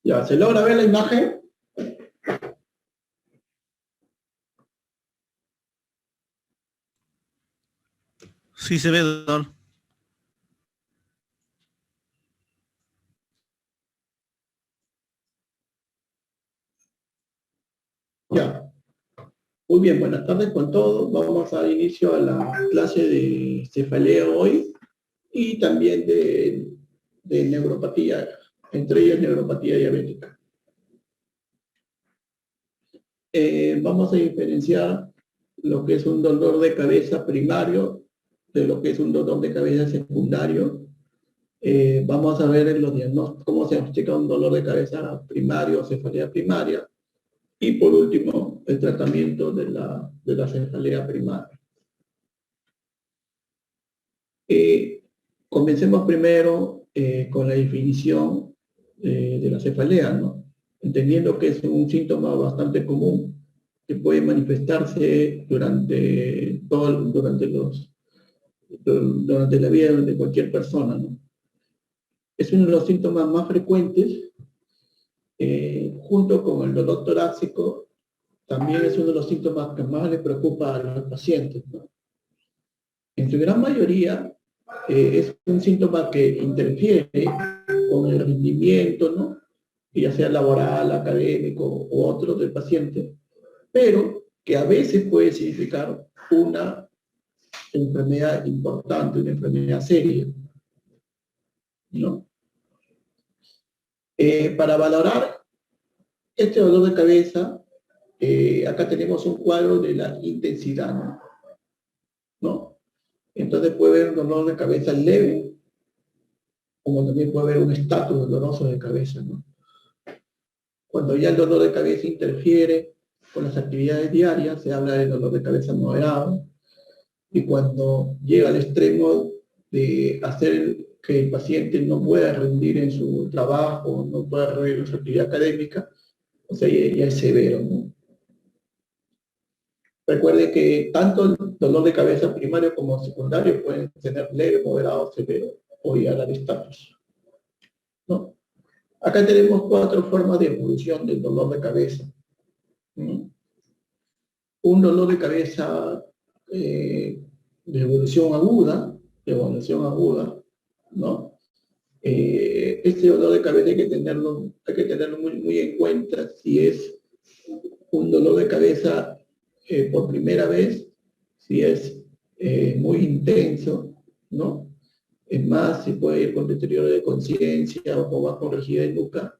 Ya, ¿se logra ver la imagen? Sí se ve, doctor. Ya. Muy bien, buenas tardes con todos. Vamos a dar inicio a la clase de cefalea hoy y también de neuropatía, entre ellas neuropatía diabética. Vamos a diferenciar lo que es un dolor de cabeza primario de lo que es un dolor de cabeza secundario. Vamos a ver en los diagnósticos cómo se diagnostica un dolor de cabeza primario o cefalea primaria. Y por último, el tratamiento de la cefalea primaria. Comencemos primero con la definición de la cefalea, ¿no? Entendiendo que es un síntoma bastante común que puede manifestarse durante la vida de cualquier persona, ¿no? Es uno de los síntomas más frecuentes, junto con el dolor torácico, también es uno de los síntomas que más les preocupa a los pacientes, ¿no? En su gran mayoría, es un síntoma que interfiere con el rendimiento, ¿no? Ya sea laboral, académico u otro del paciente, pero que a veces puede significar una enfermedad importante, una enfermedad seria, ¿no? Para valorar este dolor de cabeza, acá tenemos un cuadro de la intensidad, ¿no? Entonces puede haber un dolor de cabeza leve, como también puede haber un estatus doloroso de cabeza, ¿no? Cuando ya el dolor de cabeza interfiere con las actividades diarias, se habla de dolor de cabeza moderado, y cuando llega al extremo de hacer que el paciente no pueda rendir en su trabajo, no pueda rendir en su actividad académica, o sea, ya es severo, ¿no? Recuerde que tanto el dolor de cabeza primario como secundario pueden tener leve, moderado, severo o llegar al estatus, ¿no? Acá tenemos 4 formas de evolución del dolor de cabeza, ¿no? Un dolor de cabeza de evolución aguda, ¿no? Este dolor de cabeza hay que tenerlo muy, muy en cuenta si es un dolor de cabeza por primera vez, si es muy intenso, ¿no? Es más, si puede ir con deterioro de conciencia o con baja rigidez nuca,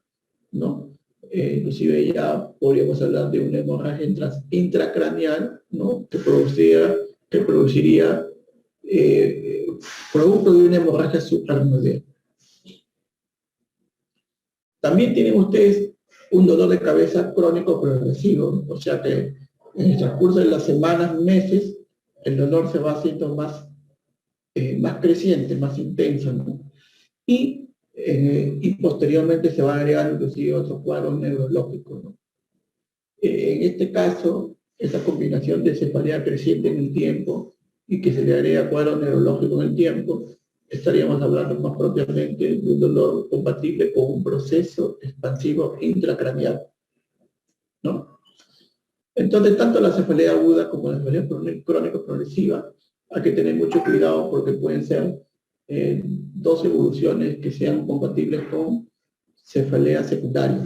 ¿no? Inclusive ya podríamos hablar de una hemorragia intracraneal, ¿no? Que produciría producto de una hemorragia suprarrenal. También tienen ustedes un dolor de cabeza crónico progresivo, o sea que en el transcurso de las semanas, meses, el dolor se va haciendo más creciente, más intenso, ¿no? Y posteriormente se van agregando inclusive otros cuadros neurológicos, ¿no? En este caso, esa combinación de cefalea creciente en el tiempo y que se le agrega cuadro neurológico en el tiempo, estaríamos hablando más propiamente de un dolor compatible con un proceso expansivo intracraneal, ¿no? Entonces, tanto la cefalea aguda como la cefalea crónica progresiva, hay que tener mucho cuidado porque pueden ser dos evoluciones que sean compatibles con cefalea secundaria.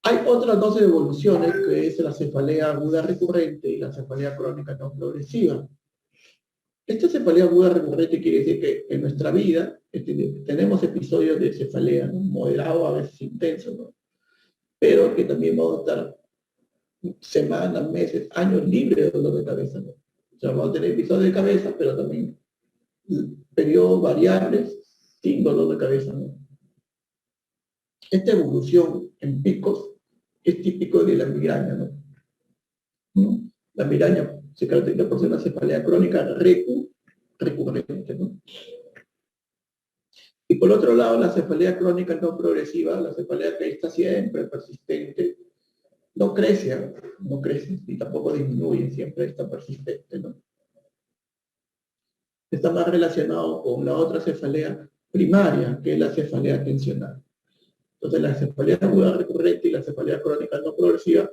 Hay otras dos evoluciones, que es la cefalea aguda recurrente y la cefalea crónica no progresiva. Esta cefalea aguda recurrente quiere decir que en nuestra vida tenemos episodios de cefalea, ¿no? Moderado, a veces intenso, ¿no? Pero que también vamos a estar semanas, meses, años libres de dolor de cabeza, ¿no? O sea, vamos a tener episodios de cabeza, pero también periodos variables sin dolor de cabeza, ¿no? Esta evolución en picos es típico de la migraña, ¿no? La migraña se caracteriza por ser una cefalea crónica recurrente, ¿no? Y por otro lado, la cefalea crónica no progresiva, la cefalea que está siempre persistente, no crece, y tampoco disminuye, siempre está persistente, ¿no? Está más relacionado con la otra cefalea primaria, que es la cefalea tensional. Entonces, la cefalea aguda recurrente y la cefalea crónica no progresiva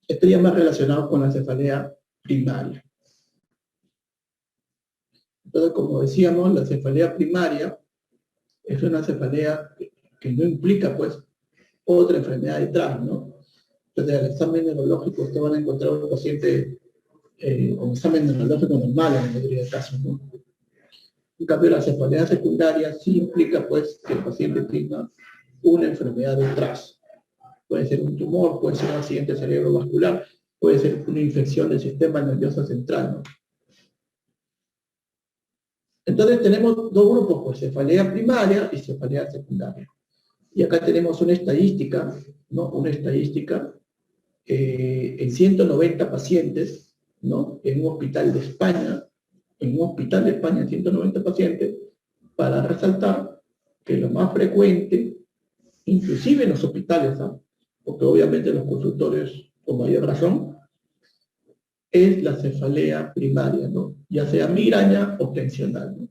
estaría más relacionado con la cefalea primaria. Entonces, como decíamos, la cefalea primaria es una cefalea que no implica, pues, otra enfermedad detrás, ¿no? Entonces, al examen neurológico ustedes van a encontrar un paciente con examen neurológico normal en la mayoría de casos, ¿no? En cambio, la cefalea secundaria sí implica, pues, que el paciente tenga una enfermedad detrás. Puede ser un tumor, puede ser un accidente cerebrovascular, puede ser una infección del sistema nervioso central, ¿no? Entonces tenemos dos grupos, pues, cefalea primaria y cefalea secundaria. Y acá tenemos una estadística, ¿no? Una estadística en 190 pacientes, ¿no? En un hospital de España, en 190 pacientes, para resaltar que lo más frecuente, inclusive en los hospitales, ¿no? Porque obviamente los consultorios, con mayor razón, es la cefalea primaria, ¿no? Ya sea migraña o tensional, ¿no?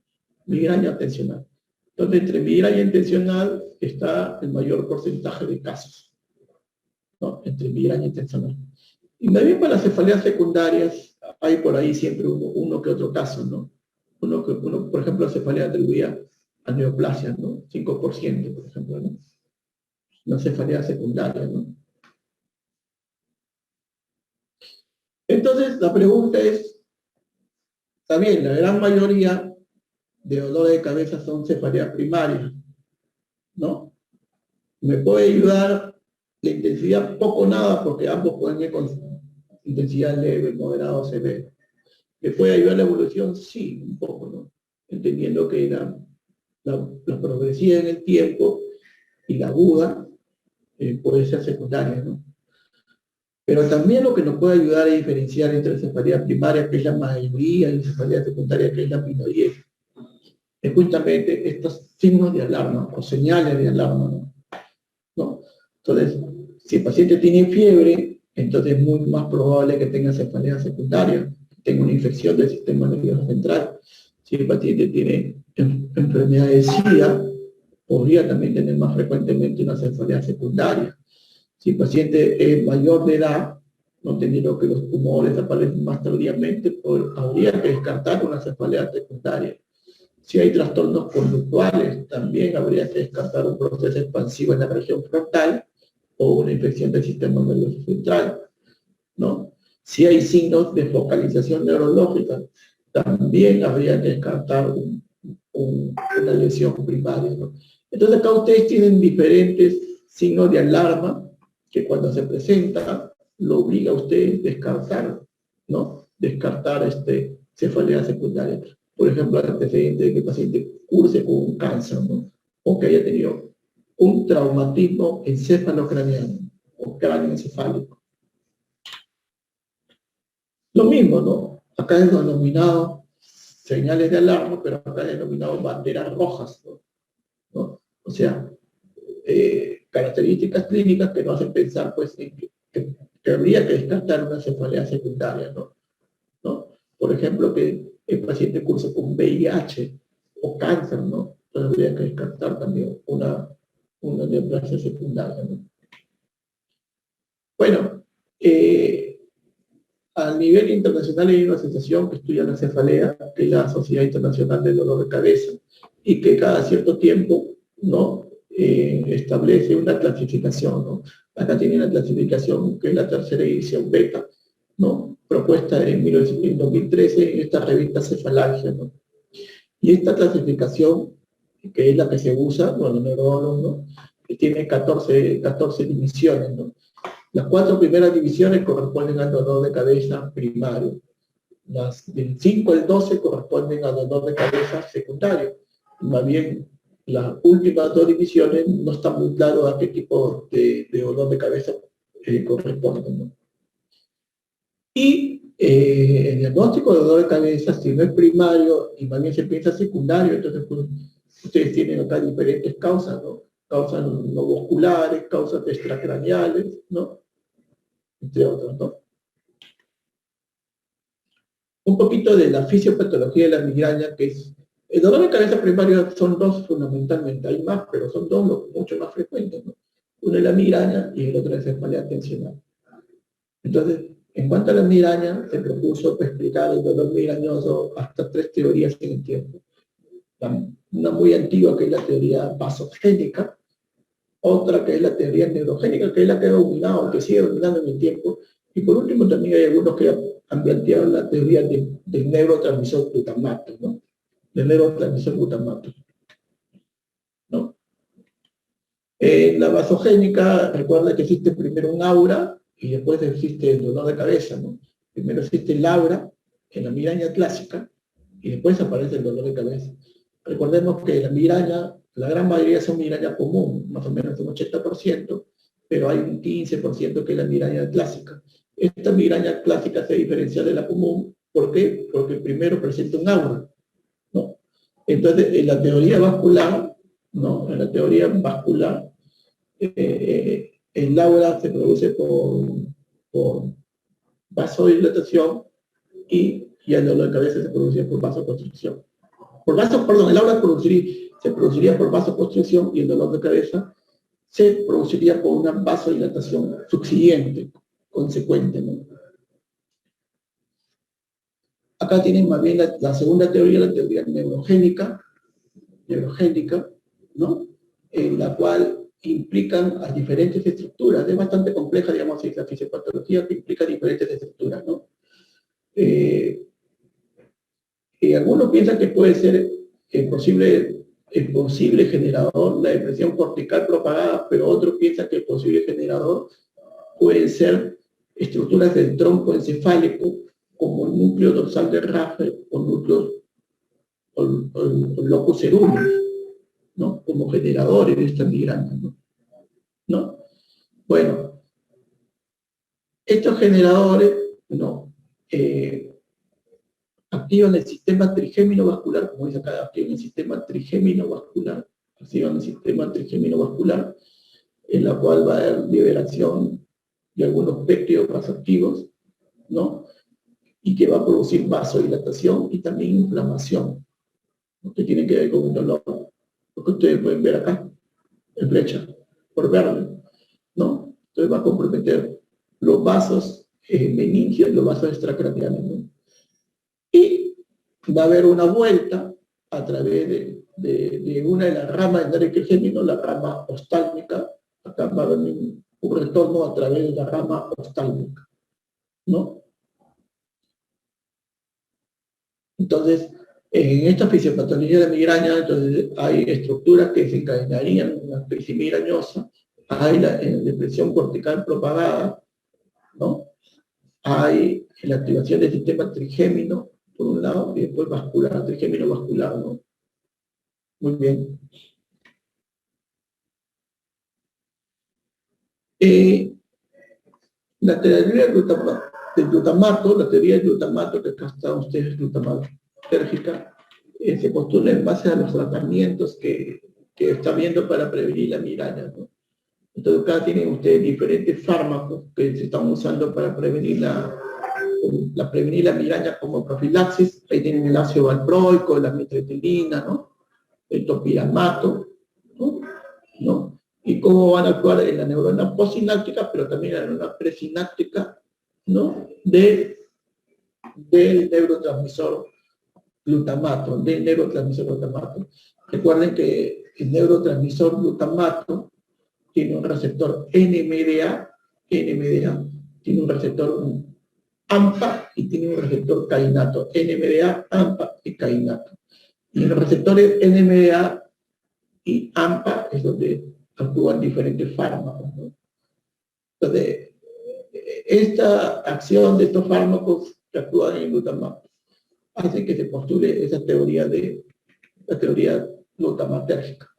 Migraña o tensional. Entonces, entre migraña y tensional está el mayor porcentaje de casos, ¿no? Entre migraña y tensional. Y también para las cefaleas secundarias hay por ahí siempre uno que otro caso, ¿no? Por ejemplo, la cefalea atribuida a neoplasia, ¿no? 5%, por ejemplo, ¿no? Una cefalea secundaria, ¿no? Entonces, la pregunta es, está bien, la gran mayoría de dolores de cabeza son cefaleas primarias, ¿no? Me puede ayudar la intensidad poco o nada, porque ambos pueden ir con intensidad leve, moderada o severa. ¿Me puede ayudar la evolución? Sí, un poco, ¿no? Entendiendo que la progresiva en el tiempo y la aguda puede ser secundaria, ¿no? Pero también lo que nos puede ayudar a diferenciar entre cefalea primaria, que es la mayoría, y cefalea secundaria, que es la minoría, es justamente estos signos de alarma o señales de alarma, ¿no? Entonces, si el paciente tiene fiebre, entonces es muy más probable que tenga cefalea secundaria, que tenga una infección del sistema nervioso central. Si el paciente tiene enfermedad de SIDA, podría también tener más frecuentemente una cefalea secundaria. Si el paciente es mayor de edad, no entendiendo que los tumores aparecen más tardíamente, pues habría que descartar una cefalea secundaria. Si hay trastornos conductuales, también habría que descartar un proceso expansivo en la región frontal o una infección del sistema nervioso central, ¿no? Si hay signos de focalización neurológica, también habría que descartar una lesión primaria, ¿no? Entonces acá ustedes tienen diferentes signos de alarma que cuando se presenta lo obliga a ustedes a descartar, ¿no? Descartar cefalea secundaria. Por ejemplo, el antecedente de que el paciente curse con un cáncer, ¿no? O que haya tenido un traumatismo encefalocraneano o cráneoencefálico. Lo mismo, ¿no? Acá es denominado señales de alarma, pero acá es denominado banderas rojas, ¿no? O sea, características clínicas que nos hacen pensar, pues, en que habría que descartar una cefalea secundaria, ¿no? Por ejemplo, que el paciente cursa con VIH o cáncer, ¿no? Entonces habría que descartar también una neoplasia secundaria, ¿no? Bueno, a nivel internacional hay una asociación que estudia la cefalea, que es la Sociedad Internacional del Dolor de Cabeza, y que cada cierto tiempo, ¿no? Establece una clasificación, ¿no? Acá tiene una clasificación que es la tercera edición beta, ¿no? Propuesta en 2013 en esta revista Cefalalgia, ¿no? Y esta clasificación, que es la que se usa, bueno, neurólogos, ¿no? Que tiene 14 divisiones, ¿no? Las 4 primeras divisiones corresponden al dolor de cabeza primario. Las del 5 al 12 corresponden al dolor de cabeza secundario. Más bien, las últimas 2 divisiones no están muy claro a qué tipo de dolor de cabeza corresponden, ¿no? Y el diagnóstico de dolor de cabeza, si no es primario y más bien se piensa secundario, entonces pues, ustedes tienen acá diferentes causas, ¿no? Causas no musculares, causas extracraneales, ¿no? Entre otros, ¿no? Un poquito de la fisiopatología de la migraña, que es El dolor de cabeza primario son dos fundamentalmente, hay más, pero son dos los mucho más frecuentes, ¿no? Uno es la migraña y el otro es la cefalea tensional. Entonces, en cuanto a la migraña, se propuso explicar el dolor migrañoso hasta 3 teorías en el tiempo. Una muy antigua, que es la teoría vasogénica, otra que es la teoría neurogénica, que es la que ha dominado, que sigue dominando en el tiempo, y por último también hay algunos que han planteado la teoría del neurotransmisor glutamato, ¿no? Del neurotransmisor glutamato, ¿no? La vasogénica, recuerda que existe primero un aura y después existe el dolor de cabeza, ¿no? Primero existe el aura en la migraña clásica y después aparece el dolor de cabeza. Recordemos que la migraña, la gran mayoría son migraña común, más o menos un 80%, pero hay un 15% que es la migraña clásica. Esta migraña clásica se diferencia de la común. ¿Por qué? Porque primero presenta un aura, ¿no? Entonces, en la teoría vascular, ¿no? En la teoría vascular, el aura se produce por vasodilatación y el dolor de cabeza se produce por vasoconstricción. El aura se produciría por vasoconstricción y el dolor de cabeza se produciría por una vasodilatación subsiguiente, consecuente, ¿no? Acá tienen más bien la segunda teoría, la teoría neurogénica, ¿no? En la cual implican a diferentes estructuras. Es bastante compleja, digamos, la fisiopatología que implica diferentes estructuras, ¿no? Algunos piensan que puede ser el posible generador la depresión cortical propagada, pero otros piensan que el posible generador pueden ser estructuras del tronco encefálico, como el núcleo dorsal de Raffer o núcleos o locus ceruleus, ¿no? Como generadores de estas migrañas, ¿no? Bueno, estos generadores, ¿no? Activan el sistema trigémino vascular, como dice acá, activan el sistema trigémino vascular, en la cual va a haber liberación de algunos péptidos vasoactivos, ¿no? Y que va a producir vasodilatación y también inflamación, ¿no? Que tiene que ver con el dolor. Lo que ustedes pueden ver acá, en flecha, por verde, ¿no? Entonces va a comprometer los vasos meningios y los vasos extracraneales, ¿no? Y va a haber una vuelta a través de una de las ramas del nervio trigémino, la rama oftálmica. Acá va a haber un retorno a través de la rama oftálmica, ¿no? Entonces, en esta fisiopatología de migraña, entonces hay estructuras que desencadenarían una crisis migrañosa, hay la depresión cortical propagada, ¿no? Hay la activación del sistema trigémino, por un lado, y después vascular, trigémino vascular, ¿no? Muy bien. La teoría del glutamato, la teoría del glutamato, que acá está ustedes, glutamato alérgica, se postula en base a los tratamientos que está viendo para prevenir la migraña, ¿no? Entonces acá tienen ustedes diferentes fármacos que se están usando para prevenir prevenir la migraña como profilaxis. Ahí tienen el ácido valproico, la mitriptilina, ¿no? El topiramato, ¿no? Y cómo van a actuar en la neurona postsináptica, pero también en la neurona presináptica, ¿no? Del neurotransmisor glutamato, Recuerden que el neurotransmisor glutamato tiene un receptor NMDA, tiene un receptor AMPA y tiene un receptor kainato, NMDA, AMPA y kainato. Y en los receptores NMDA y AMPA es donde actúan diferentes fármacos, ¿no? Entonces, esta acción de estos fármacos que actúan en el glutamato hace que se postule esa teoría la teoría glutamatérgica.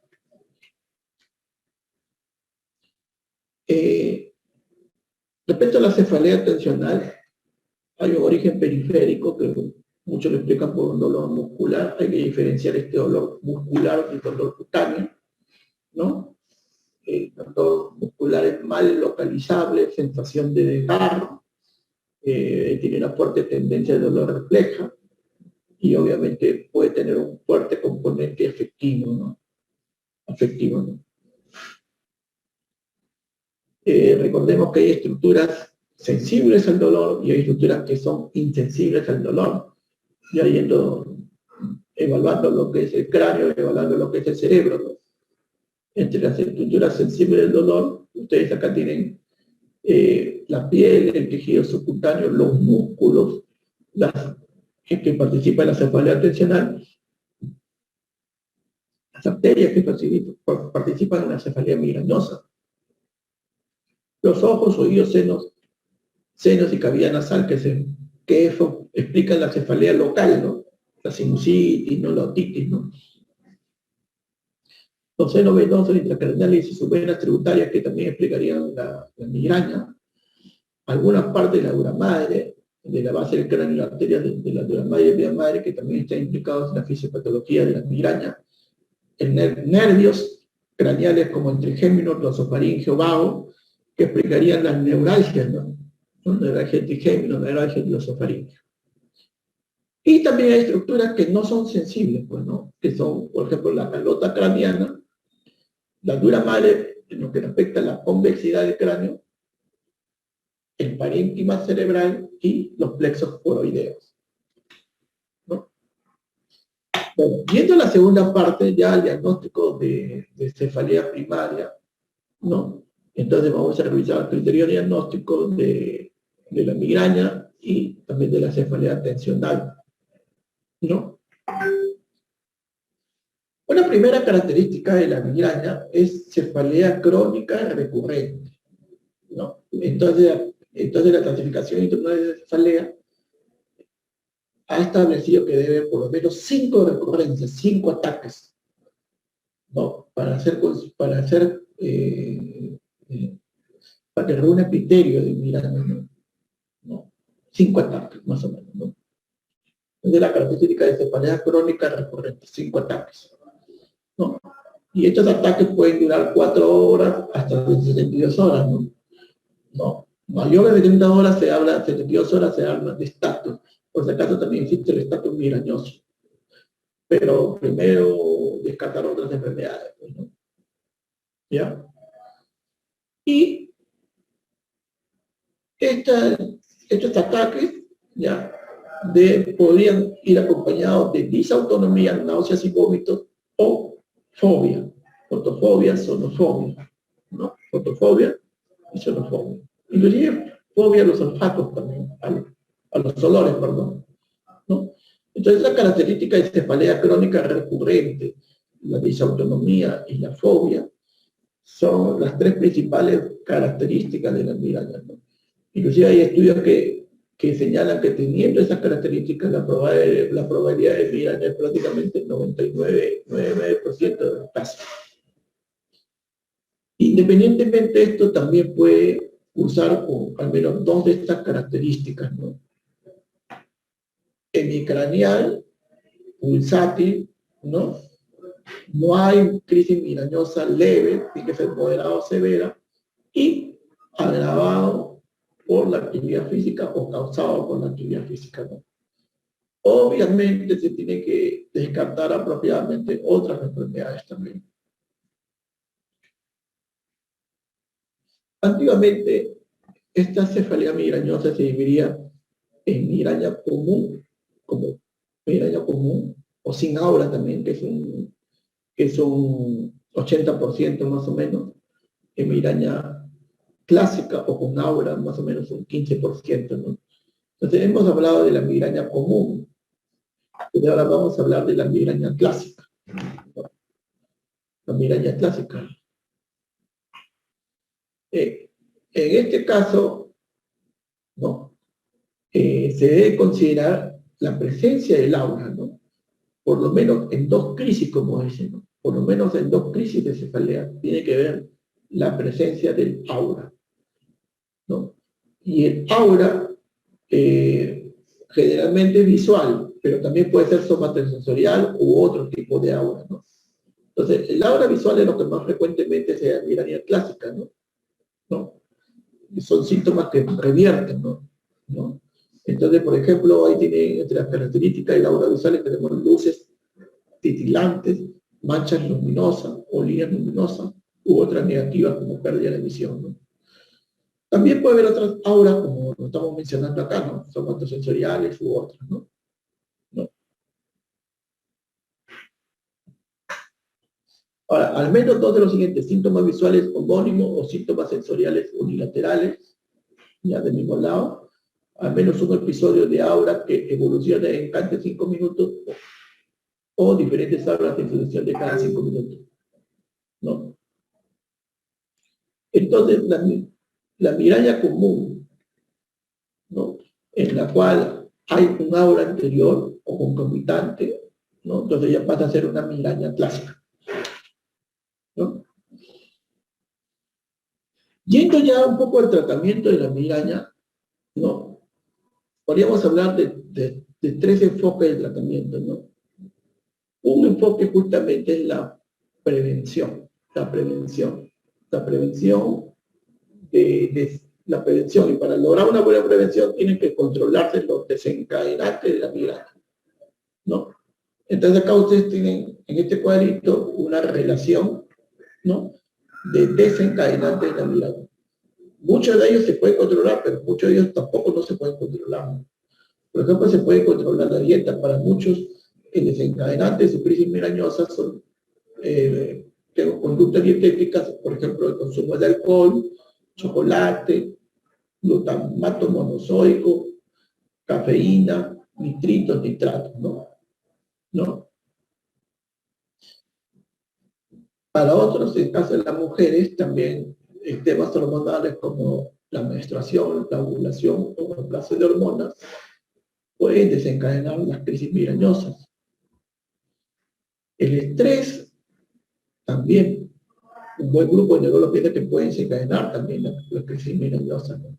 Respecto a la cefalea tensional, hay un origen periférico que muchos lo explican por un dolor muscular. Hay que diferenciar este dolor muscular del dolor cutáneo, ¿no? El dolor muscular es mal localizable, sensación de desgarro, tiene una fuerte tendencia de dolor refleja, y obviamente puede tener un fuerte componente afectivo, ¿no? Afectivo, ¿no? Recordemos que hay estructuras sensibles al dolor y hay estructuras que son insensibles al dolor. Ya evaluando lo que es el cráneo, evaluando lo que es el cerebro, ¿no? Entre las estructuras sensibles del dolor, ustedes acá tienen la piel, el tejido subcutáneo, los músculos, que participan en la cefalea tensional, las arterias que participan en la cefalea migrañosa, los ojos, oídos, senos y cavidad nasal, que eso explican la cefalea local, ¿no? La sinusitis, ¿no? La otitis, ¿no? Los senos venosos intracraneales y sus venas tributarias, que también explicarían la migraña. Algunas partes de la dura madre, de la base del cráneo y la arteria de la dura madre y vía madre, que también están implicados en la fisiopatología de la migraña. Nervios craneales como el trigémino, glosofaringeo, vago, que explicarían las neuralgias, ¿no? Neuralgia trigémino, neuralgia glosofaringeo. Y también hay estructuras que no son sensibles, pues, ¿no? Que son, por ejemplo, la calota craneana, la dura madre, en lo que respecta a la convexidad del cráneo, el parénquima cerebral y los plexos coroideos, ¿no? Bueno, viendo la segunda parte, ya el diagnóstico de cefalea primaria, ¿no? Entonces vamos a revisar el criterio diagnóstico de la migraña y también de la cefalea tensional, ¿no? Una primera característica de la migraña es cefalea crónica recurrente, ¿no? Entonces la clasificación internacional de cefalea ha establecido que debe por lo menos 5 recurrencias, 5 ataques, ¿no? Para que reúna criterio de migraña, ¿no? 5 ataques, más o menos, ¿no? Es la característica de cefalea crónica recurrente, 5 ataques, ¿no? Y estos ataques pueden durar 4 horas hasta 72 horas, ¿no? No, mayores de 30 horas se habla, 72 horas se habla de estatus. Por si acaso también existe el estatus migrañoso. Pero primero descartar otras enfermedades, ¿no? ¿Ya? Y estos ataques, ¿ya? Podrían ir acompañados de disautonomía, náuseas y vómitos, o fobia. Fotofobia, sonofobia, ¿no? Fotofobia y sonofobia. Inclusive fobia a los olfatos también, a los olores, perdón, ¿no? Entonces la característica de cefalea crónica recurrente, la disautonomía y la fobia, son las 3 principales características de la migraña, ¿no? Inclusive hay estudios que señalan que teniendo esas características la probabilidad de migraña es prácticamente 99% de los casos. Independientemente de esto, también puede usar con al menos 2 de estas características, ¿no? Hemicraneal, pulsátil, ¿no? No hay crisis migrañosa leve, tiene que ser moderada o severa, y agravado por la actividad física o causado por la actividad física, ¿no? Obviamente se tiene que descartar apropiadamente otras enfermedades también. Antiguamente, esta cefalea migrañosa se dividía en migraña común, como migraña común, o sin aura también, que es un 80% más o menos, en migraña clásica o con aura más o menos un 15%, ¿no? Entonces hemos hablado de la migraña común, y ahora vamos a hablar de la migraña clásica, ¿no? La migraña clásica. En este caso, ¿no? Se debe considerar la presencia del aura, ¿no? Por lo menos en 2 crisis, como dicen, ¿no? Por lo menos en 2 crisis de cefalea tiene que ver la presencia del aura, ¿no? Y el aura generalmente es visual, pero también puede ser somatosensorial u otro tipo de aura, ¿no? Entonces, el aura visual es lo que más frecuentemente se da en migraña clásica, ¿no? Son síntomas que revierten, ¿no? Entonces, por ejemplo, ahí tiene entre las características de la aura visual tenemos luces titilantes, manchas luminosas o líneas luminosas, u otras negativas como pérdida de visión, ¿no? También puede haber otras auras, como lo estamos mencionando acá, ¿no? Somatosensoriales u otras, ¿no? ¿No? Ahora, al menos dos de los siguientes síntomas visuales homónimos o síntomas sensoriales unilaterales, ya del mismo lado, al menos un episodio de aura que evoluciona en cada 5 minutos o diferentes auras de evolución de cada 5 minutos, ¿no? Entonces, la migraña común, ¿no? En la cual hay un aura anterior o concomitante, ¿no? Entonces ya pasa a ser una migraña clásica, ¿no? Yendo ya un poco al tratamiento de la migraña, ¿no? Podríamos hablar de tres enfoques de tratamiento, ¿no? Un enfoque justamente es la prevención, la prevención de la prevención, y para lograr una buena prevención tienen que controlarse los desencadenantes de la migraña, ¿no? Entonces acá ustedes tienen en este cuadrito una relación, ¿no? De desencadenantes de la migraña. Muchos de ellos se pueden controlar, pero muchos de ellos tampoco no se pueden controlar, ¿no? Por ejemplo, se puede controlar la dieta. Para muchos, el desencadenante de su crisis migrañosa son conductas dietéticas, por ejemplo, el consumo de alcohol, chocolate, glutamato monosódico, cafeína, nitritos, nitratos, ¿no? ¿No? Para otros, en el caso de las mujeres, también temas hormonales como la menstruación, la ovulación o la clase de hormonas pueden desencadenar las crisis migrañosas. El estrés también, un buen grupo de neurólogos piensa que pueden desencadenar también las crisis migrañosas, ¿no?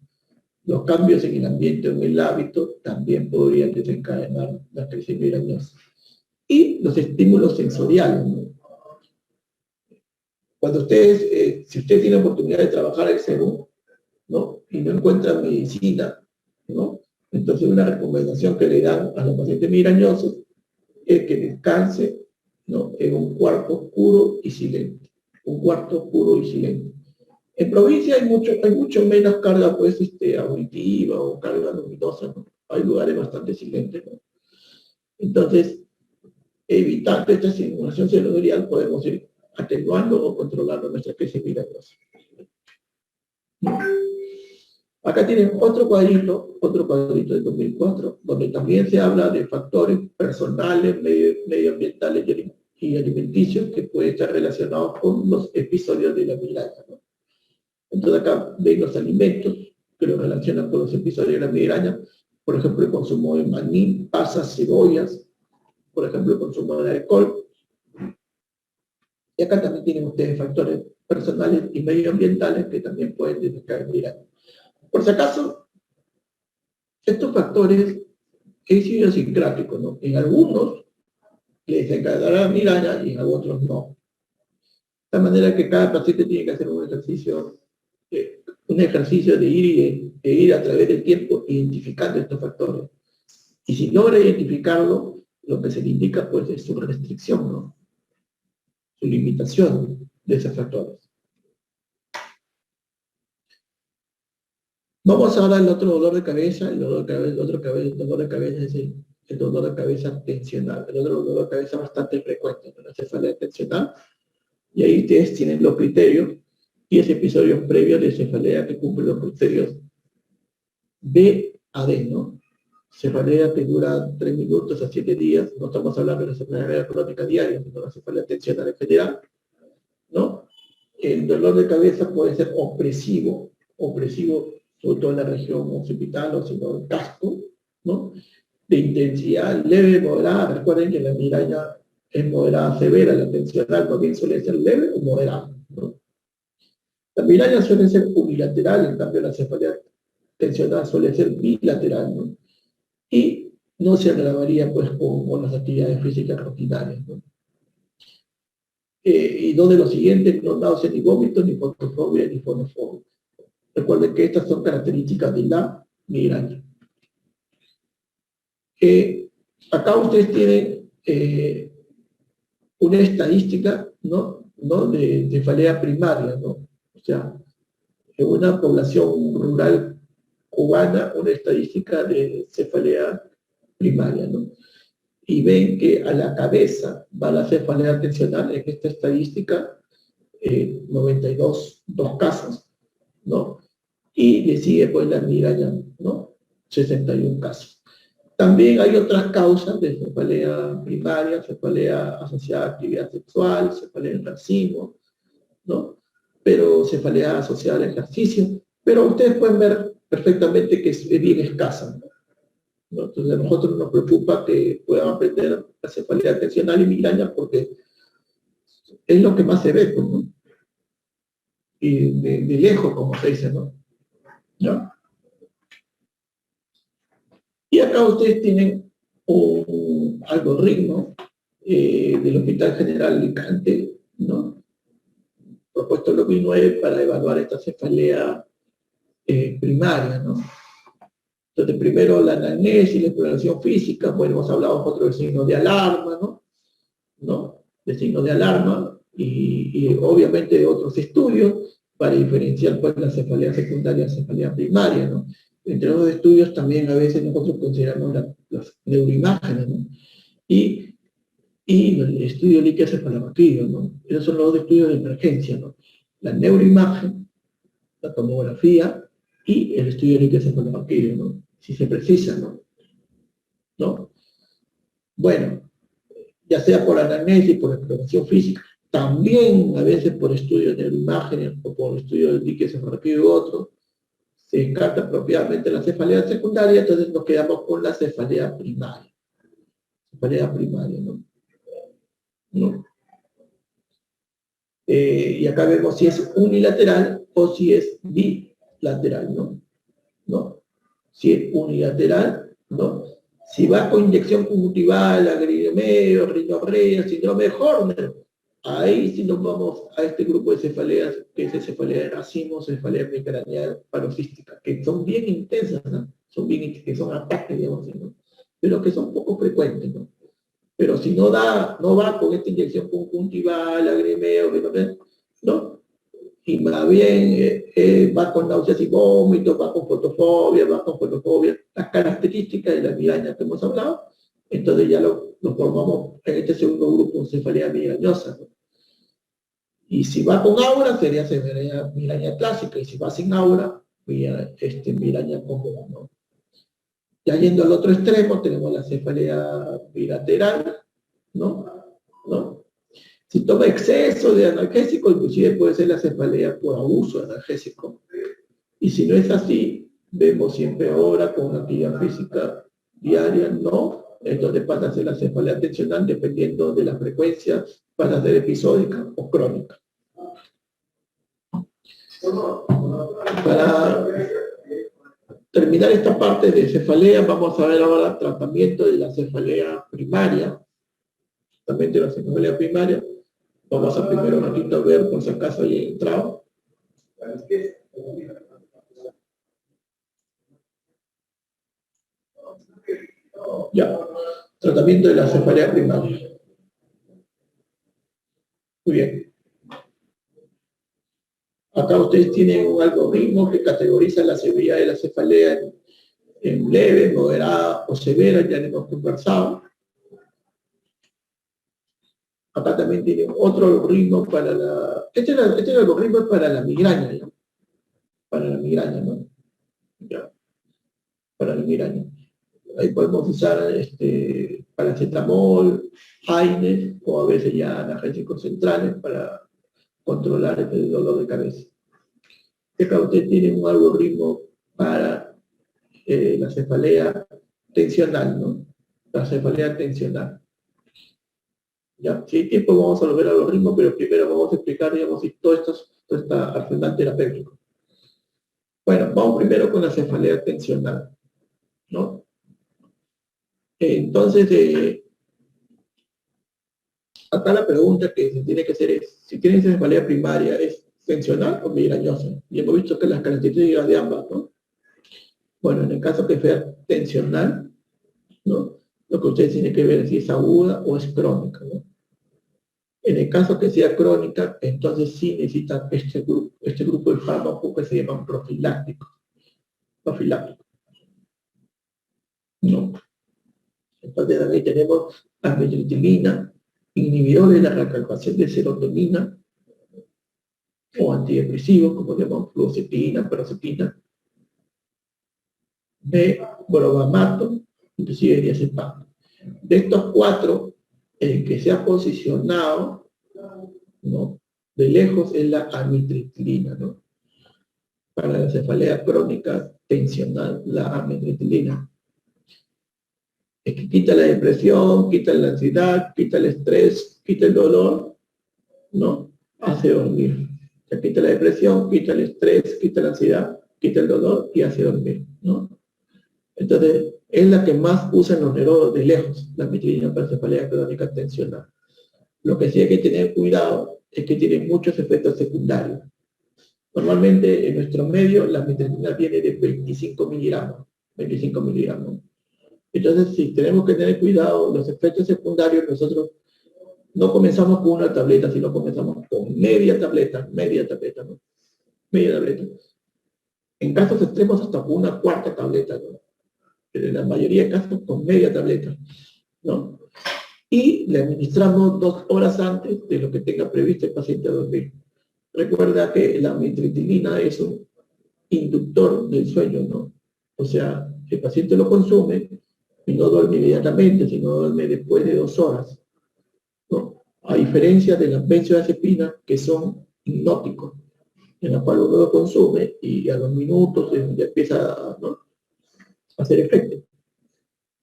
Los cambios en el ambiente o en el hábito también podrían desencadenar las crisis migrañosas. Y los estímulos sensoriales, ¿no? Cuando ustedes, si ustedes tienen oportunidad de trabajar el cerebro, ¿no? Y no encuentran medicina, ¿no? Entonces una recomendación que le dan a los pacientes migrañosos es que descanse, ¿no? En un cuarto oscuro y silente. Un cuarto oscuro y silente. En provincia hay mucho menos carga, pues, auditiva o carga luminosa, ¿no? Hay lugares bastante silentes, ¿no? Entonces, evitando esta estimulación sensorial, podemos ir atenuando o controlando nuestra crisis migrañosa. Acá tienen otro cuadrito de 2004, donde también se habla de factores personales, medioambientales y alimenticios que pueden estar relacionados con los episodios de la migraña, ¿no? Entonces acá ven los alimentos que lo relacionan con los episodios de la migraña, por ejemplo, el consumo de maní, pasas, cebollas, por ejemplo, el consumo de alcohol. Y acá también tienen ustedes factores personales y medioambientales que también pueden desencadenar migraña. Por si acaso, estos factores es idiosincrático, ¿no? En algunos les desencadenará migraña y en otros no. De tal manera que cada paciente tiene que hacer un ejercicio de ir a través del tiempo identificando estos factores. Y si logra identificarlo, lo que se le indica pues es su restricción, ¿no? Su limitación de esos factores. Vamos ahora al otro dolor de cabeza. El dolor de cabeza es el dolor de cabeza tensional. El otro dolor de cabeza bastante frecuente, ¿no? La cefalea tensional. Y ahí ustedes tienen los criterios y ese episodio previo de cefalea que cumple los criterios BAD, ¿no? Cefalea que dura 3 minutos a 7 días. No estamos hablando de la cefalea crónica diaria, sino de la cefalea tensional en general, ¿no? El dolor de cabeza puede ser opresivo, sobre todo en la región occipital o sino el casco, ¿no? De intensidad leve, moderada. Recuerden que la migraña es moderada severa, la tensional también suele ser leve o moderada, ¿no? La migraña suele ser unilateral, en cambio la cefalea tensional suele ser bilateral, ¿no? Y no se agravaría pues con las actividades físicas rutinarias, ¿no? Y no de los siguientes, no náuseas ni vómitos, ni fotofobia, ni fonofobia. Recuerden que estas son características de la migraña. acá ustedes tienen una estadística, ¿no? de cefalea primaria, ¿no? O sea, en una población rural cubana, una estadística de cefalea primaria, ¿no? Y ven que a la cabeza va la cefalea atencional en esta estadística, 92 casos, ¿no? Y le sigue pues la migraña, ¿no? 61 casos. También hay otras causas de cefalea primaria, cefalea asociada a actividad sexual, cefalea en racimo, ¿no? Pero cefalea asociada al ejercicio, pero ustedes pueden ver perfectamente que es bien escasa, ¿no? Entonces a nosotros nos preocupa que puedan aprender la cefalea atencional y migraña porque es lo que más se ve, pues, ¿no? Y de lejos, como se dice, ¿no? ¿Ya? Y acá ustedes tienen un algoritmo del Hospital General Alicante, ¿no? Propuesto en 2009 para evaluar esta cefalea primaria, ¿no? Entonces, primero la anamnesis, la exploración física, bueno, hemos hablado nosotros de signos de alarma, ¿no? De signos de alarma y obviamente de otros estudios para diferenciar pues, la cefalea secundaria y la cefalea primaria, ¿no? Entre los estudios también a veces nosotros consideramos las neuroimágenes, ¿no? Y el estudio líquido-cefalorraquídeo, ¿no? Esos son los dos estudios de emergencia, ¿no? La neuroimagen, la tomografía y el estudio líquido-cefalorraquídeo, ¿no? Si se precisa, ¿no? Bueno, ya sea por anamnesis, por exploración física, también a veces por estudios de neuroimágenes o por estudios de líquido-cefalorraquídeo u otros, se descarta apropiadamente la cefalea secundaria, entonces nos quedamos con la cefalea primaria. Cefalea primaria, ¿no? Y acá vemos si es unilateral o si es bilateral, ¿no? Si es unilateral, ¿no? Si va con inyección conjuntival, agridemeo, rinorrea, síndrome de Horner, ahí sí nos vamos a este grupo de cefaleas, que es cefalea de racimo, cefalea micranial paroxística, que son bien intensas, ¿no? Que son ataques, digamos, ¿no? Pero que son poco frecuentes, ¿no? Pero si no va con esta inyección conjuntival, agrimeo, ¿no? Y más bien va con náuseas y vómitos, va con fotofobia, las características de la migraña que hemos hablado, entonces ya lo formamos en este segundo grupo, cefalea migrañosa, ¿no? Y si va con aura, sería cefalea migraña clásica, y si va sin aura, migraña cómoda, ¿no? Ya yendo al otro extremo, tenemos la cefalea bilateral, ¿no? Si toma exceso de analgésico, inclusive puede ser la cefalea por abuso de analgésico. Y si no es así, vemos si empeora con una actividad física diaria, no. Entonces pasa a ser la cefalea atencional dependiendo de la frecuencia, pasa a ser episódica o crónica. Para terminar esta parte de cefalea, vamos a ver ahora tratamiento de la cefalea primaria. También de la cefalea primaria. Vamos a primero un ratito a ver por si acaso haya entrado. Ya. Tratamiento de la cefalea primaria. Muy bien. Acá ustedes tienen un algoritmo que categoriza la severidad de la cefalea en leve, moderada o severa, ya lo hemos conversado. Acá también tienen otro algoritmo para la... Este algoritmo es para la migraña, ¿no? Para la migraña, ¿no? Ya. Para la migraña. Ahí podemos usar paracetamol, AINES, o a veces ya analgésicos centrales para controlar el dolor de cabeza. Acá ustedes tienen un algoritmo para la cefalea tensional, ¿no? La cefalea tensional. ¿Ya? Si hay tiempo vamos a volver al algoritmo, pero primero vamos a explicar, digamos, si todo está arsenal terapéutico. Bueno, vamos primero con la cefalea tensional, ¿no? Entonces, acá la pregunta que se tiene que hacer es, si tienes cefalea primaria, ¿es tensional o migrañosa? Y hemos visto que las características de ambas, ¿no? Bueno, en el caso que sea tensional, ¿no? Lo que ustedes tienen que ver es si es aguda o es crónica, ¿no? En el caso que sea crónica, entonces sí necesitan este grupo de fármacos que se llaman profilácticos, ¿no? Entonces ahí tenemos amitriptilina, inhibidores de la recaptación de serotonina, o antidepresivos, como llamamos fluoxetina, paroxetina, B, bromamato, inclusive diazepam. De estos cuatro, el que se ha posicionado, ¿no?, de lejos es la amitriptilina, ¿no? Para la cefalea crónica tensional, la amitriptilina. Es que quita la depresión, quita la ansiedad, quita el estrés, quita el dolor, ¿no? Hace dormir. O sea, quita la depresión, quita el estrés, quita la ansiedad, quita el dolor y hace dormir, ¿no? Entonces, es la que más usan los neurólogos de lejos, la amitriptilina para cefalea crónica tensional. Lo que sí hay que tener cuidado es que tiene muchos efectos secundarios. Normalmente en nuestro medio la amitriptilina viene de 25 miligramos. Entonces, sí, tenemos que tener cuidado, los efectos secundarios, nosotros no comenzamos con una tableta, sino comenzamos con media tableta, ¿no? Media tableta. En casos extremos hasta con una cuarta tableta, ¿no? Pero en la mayoría de casos con media tableta, ¿no? Y le administramos 2 horas antes de lo que tenga previsto el paciente a dormir. Recuerda que la amitriptilina es un inductor del sueño, ¿no? O sea, el paciente lo consume y no duerme inmediatamente, sino duerme después de 2 horas, ¿no? A diferencia de las benzodiazepinas, que son hipnóticos, en la cual uno lo consume y a los minutos ya empieza, ¿no?, a hacer efecto.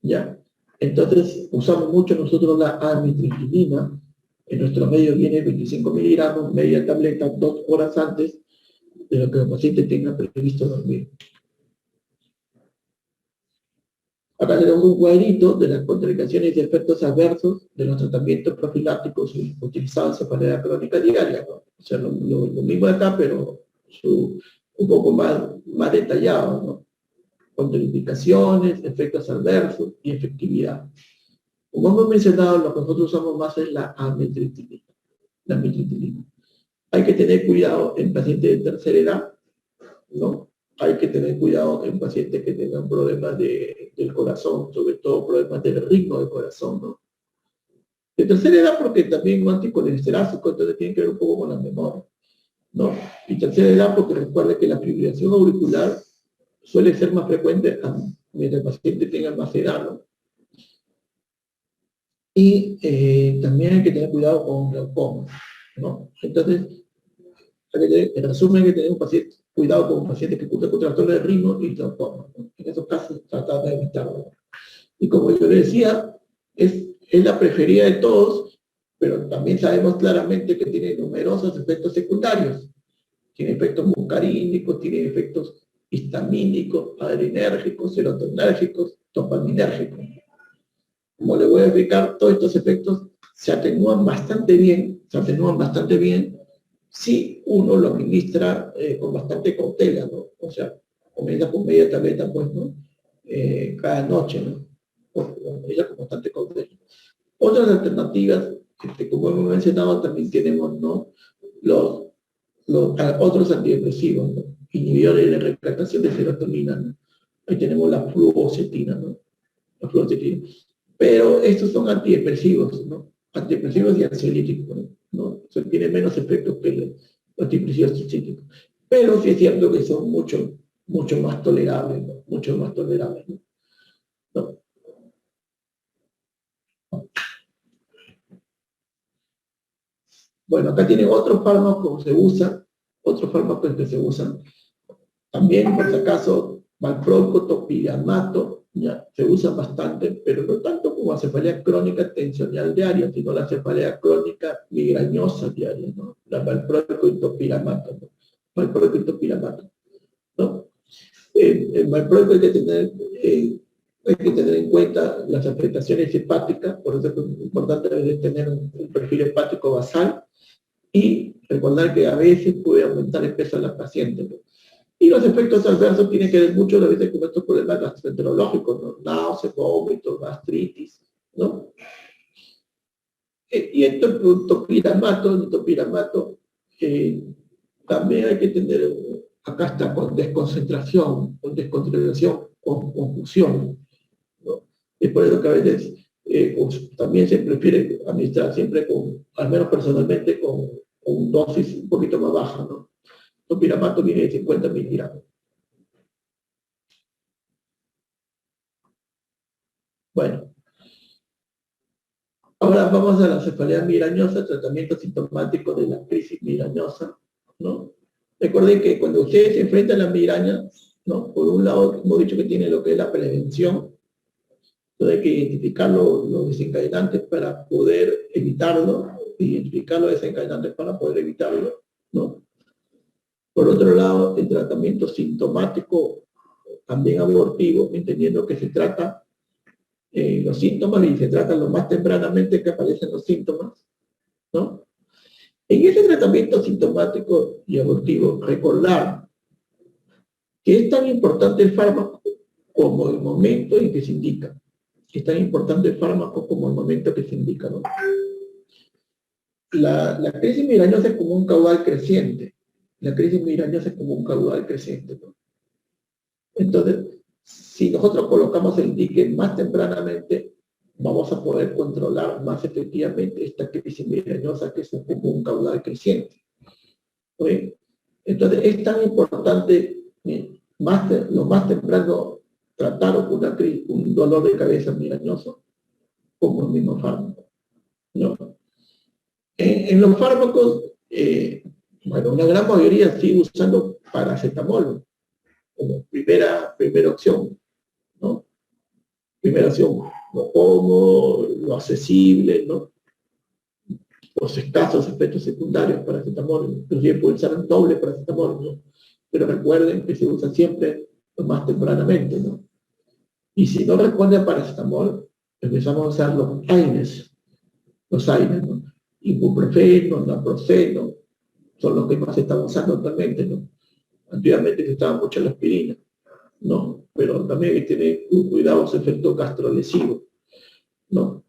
¿Ya? Entonces, usamos mucho nosotros la amitriptilina. En nuestro medio viene 25 miligramos, media tableta, 2 horas antes de lo que el paciente tenga previsto dormir. Acá tenemos un cuadrito de las contraindicaciones y efectos adversos de los tratamientos profilácticos utilizados en cefalea crónica diaria, ¿no? O sea, lo mismo de acá, pero un poco más detallado, ¿no? Contraindicaciones, efectos adversos y efectividad. Como hemos mencionado, lo que nosotros usamos más es la amitriptilina. Hay que tener cuidado en pacientes de tercera edad, ¿no? Hay que tener cuidado en pacientes que tengan problemas del corazón, sobre todo problemas del ritmo del corazón, ¿no? De tercera edad porque también un anticolesterásico, entonces tiene que ver un poco con la memoria, ¿no? Y tercera edad porque recuerde que la fibrilación auricular suele ser más frecuente mientras el paciente tenga más edad, ¿no? Y también hay que tener cuidado con glaucoma, ¿no? Entonces, en resumen, hay que tener cuidado con pacientes que cursan con trastorno de ritmo y glaucoma, ¿no? En esos casos, tratar de evitarlo. Y como yo le decía, es la preferida de todos, pero también sabemos claramente que tiene numerosos efectos secundarios. Tiene efectos muscarínicos, tiene efectos histamínicos, adrenérgicos, serotonérgicos, dopaminérgicos. Como le voy a explicar, todos estos efectos se atenúan bastante bien si uno lo administra con bastante cautela, ¿no? O sea, comienza con media tableta, pues, ¿no? Cada noche, ¿no? Comienza con bastante cautela. Otras alternativas, como hemos mencionado, también tenemos, ¿no?, los otros antidepresivos, ¿no?, inhibidores de la recaptación de serotonina, ¿no? Ahí tenemos la fluoxetina, ¿no? La fluoxetina. Pero estos son antidepresivos, ¿no? Antidepresivos y ansiolíticos, ¿no? O sea, tienen menos efectos que los antidepresivos ansiolíticos. Pero sí es cierto que son mucho más tolerables, ¿no? Mucho más tolerables, ¿no? ¿No? Bueno, acá tienen otros fármacos que se usan. También, por si acaso, valproico, topiramato, ya, se usa bastante, pero no tanto como la cefalea crónica tensional diaria, sino la cefalea crónica migrañosa diaria, ¿no? La valproico y topiramato, ¿no? Valproico y topiramato, ¿no? El valproico hay que tener en cuenta las afectaciones hepáticas, por eso es importante tener un perfil hepático basal y recordar que a veces puede aumentar el peso de la paciente, ¿no? Y los efectos adversos tienen que ver mucho a veces con estos problemas gastroenterológicos, ¿no? Náuseas, vómitos, gastritis, ¿no? Y esto el el topiramato, también hay que tener, acá está con desconcentración, con confusión, ¿no? Es por eso que a veces también se prefiere administrar siempre al menos personalmente, con dosis un poquito más baja, ¿no? Topiramato viene de 50 miligramos. Bueno, ahora vamos a la cefalea migrañosa, tratamiento sintomático de la crisis migrañosa, ¿no? Recuerden que cuando ustedes se enfrentan a la migraña, ¿no? Por un lado, hemos dicho que tiene lo que es la prevención, entonces hay que identificar los desencadenantes para poder evitarlo, identificar los desencadenantes para poder evitarlo, ¿no? Por otro lado, el tratamiento sintomático, también abortivo, entendiendo que se trata los síntomas y se tratan lo más tempranamente que aparecen los síntomas, ¿no? En ese tratamiento sintomático y abortivo, recordar que es tan importante el fármaco como el momento en que se indica. Es tan importante el fármaco como el momento que se indica, ¿no? La crisis migrañosa es como un caudal creciente. La crisis migrañosa es como un caudal creciente, ¿no? Entonces, si nosotros colocamos el dique más tempranamente, vamos a poder controlar más efectivamente esta crisis migrañosa que es como un caudal creciente. ¿Sí? Entonces, es tan importante lo más temprano tratar un dolor de cabeza migrañoso como el mismo fármaco, ¿no? En los fármacos, bueno, una gran mayoría sigue usando paracetamol como primera opción, ¿no? Primera opción, lo cómodo, lo accesible, ¿no? Los escasos efectos secundarios para paracetamol, inclusive puede usar un doble paracetamol, ¿no? Pero recuerden que se usa siempre lo más tempranamente, ¿no? Y si no responde a paracetamol, empezamos a usar los AINES, ¿no? Ibuprofeno, naproxeno, son los que más se están usando actualmente, ¿no? Antiguamente se usaba mucho la aspirina, ¿no? Pero también hay que tener cuidado su efecto gastrolesivo, ¿no?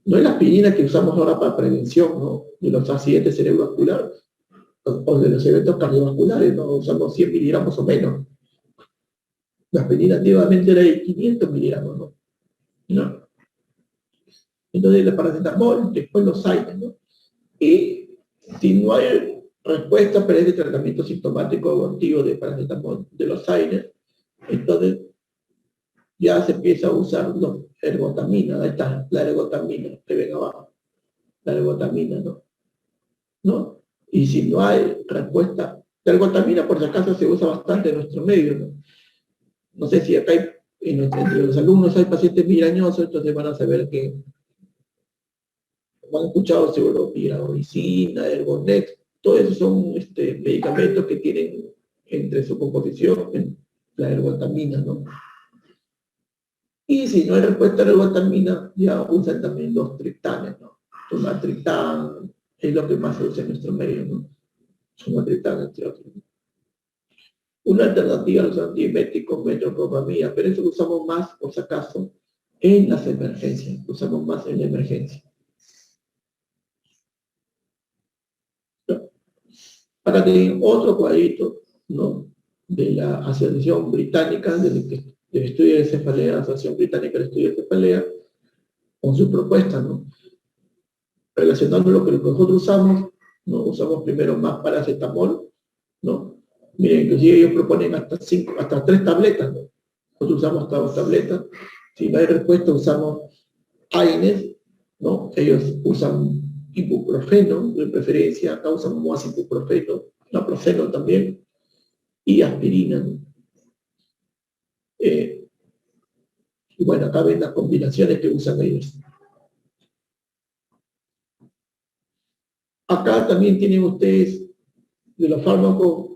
No es la aspirina que usamos ahora para prevención, ¿no? De los accidentes cerebrovasculares o de los eventos cardiovasculares, ¿no? Usamos 100 miligramos o menos. La aspirina antiguamente era de 500 miligramos, ¿no? ¿No? Entonces el paracetamol, después los AINES, ¿no? Y si no hay respuesta para este tratamiento sintomático abortivo de paracetamol de los AINES, entonces ya se empieza a usar ergotamina, ahí está, la ergotamina, que ven abajo, la ergotamina, ¿no? ¿No? Y si no hay respuesta, la ergotamina por si acaso se usa bastante en nuestro medio, ¿no? No sé si acá entre los alumnos hay pacientes migrañosos, entonces van a saber que han escuchado seguro miraoricina, ergonex, todos esos son medicamentos que tienen entre su composición la ergotamina, ¿no? Y si no hay respuesta a la ergotamina, ya usan también los triptanes, ¿no? Sumatriptán es lo que más se usa en nuestro medio, ¿no? Sumatriptán, entre otros. Una alternativa a los antieméticos, metoclopramida, pero eso lo usamos más, por si acaso, en las emergencias, lo usamos más en la emergencia. Acá tienen otro cuadrito, ¿no? De la Asociación Británica del Estudio de Cefalea, la Asociación Británica del Estudio de Cefalea, con su propuesta, ¿no? Relacionando lo que nosotros usamos, ¿no? Usamos primero más paracetamol, ¿no? Miren, inclusive ellos proponen hasta 3 tabletas, ¿no? Nosotros usamos hasta 2 tabletas. Si no hay respuesta, usamos AINES, ¿no? Ellos usan ibuprofeno, de preferencia, acá usamos más ibuprofeno, naproxeno también, y aspirina, ¿no? Y bueno, acá ven las combinaciones que usan ellos. Acá también tienen ustedes de los fármacos,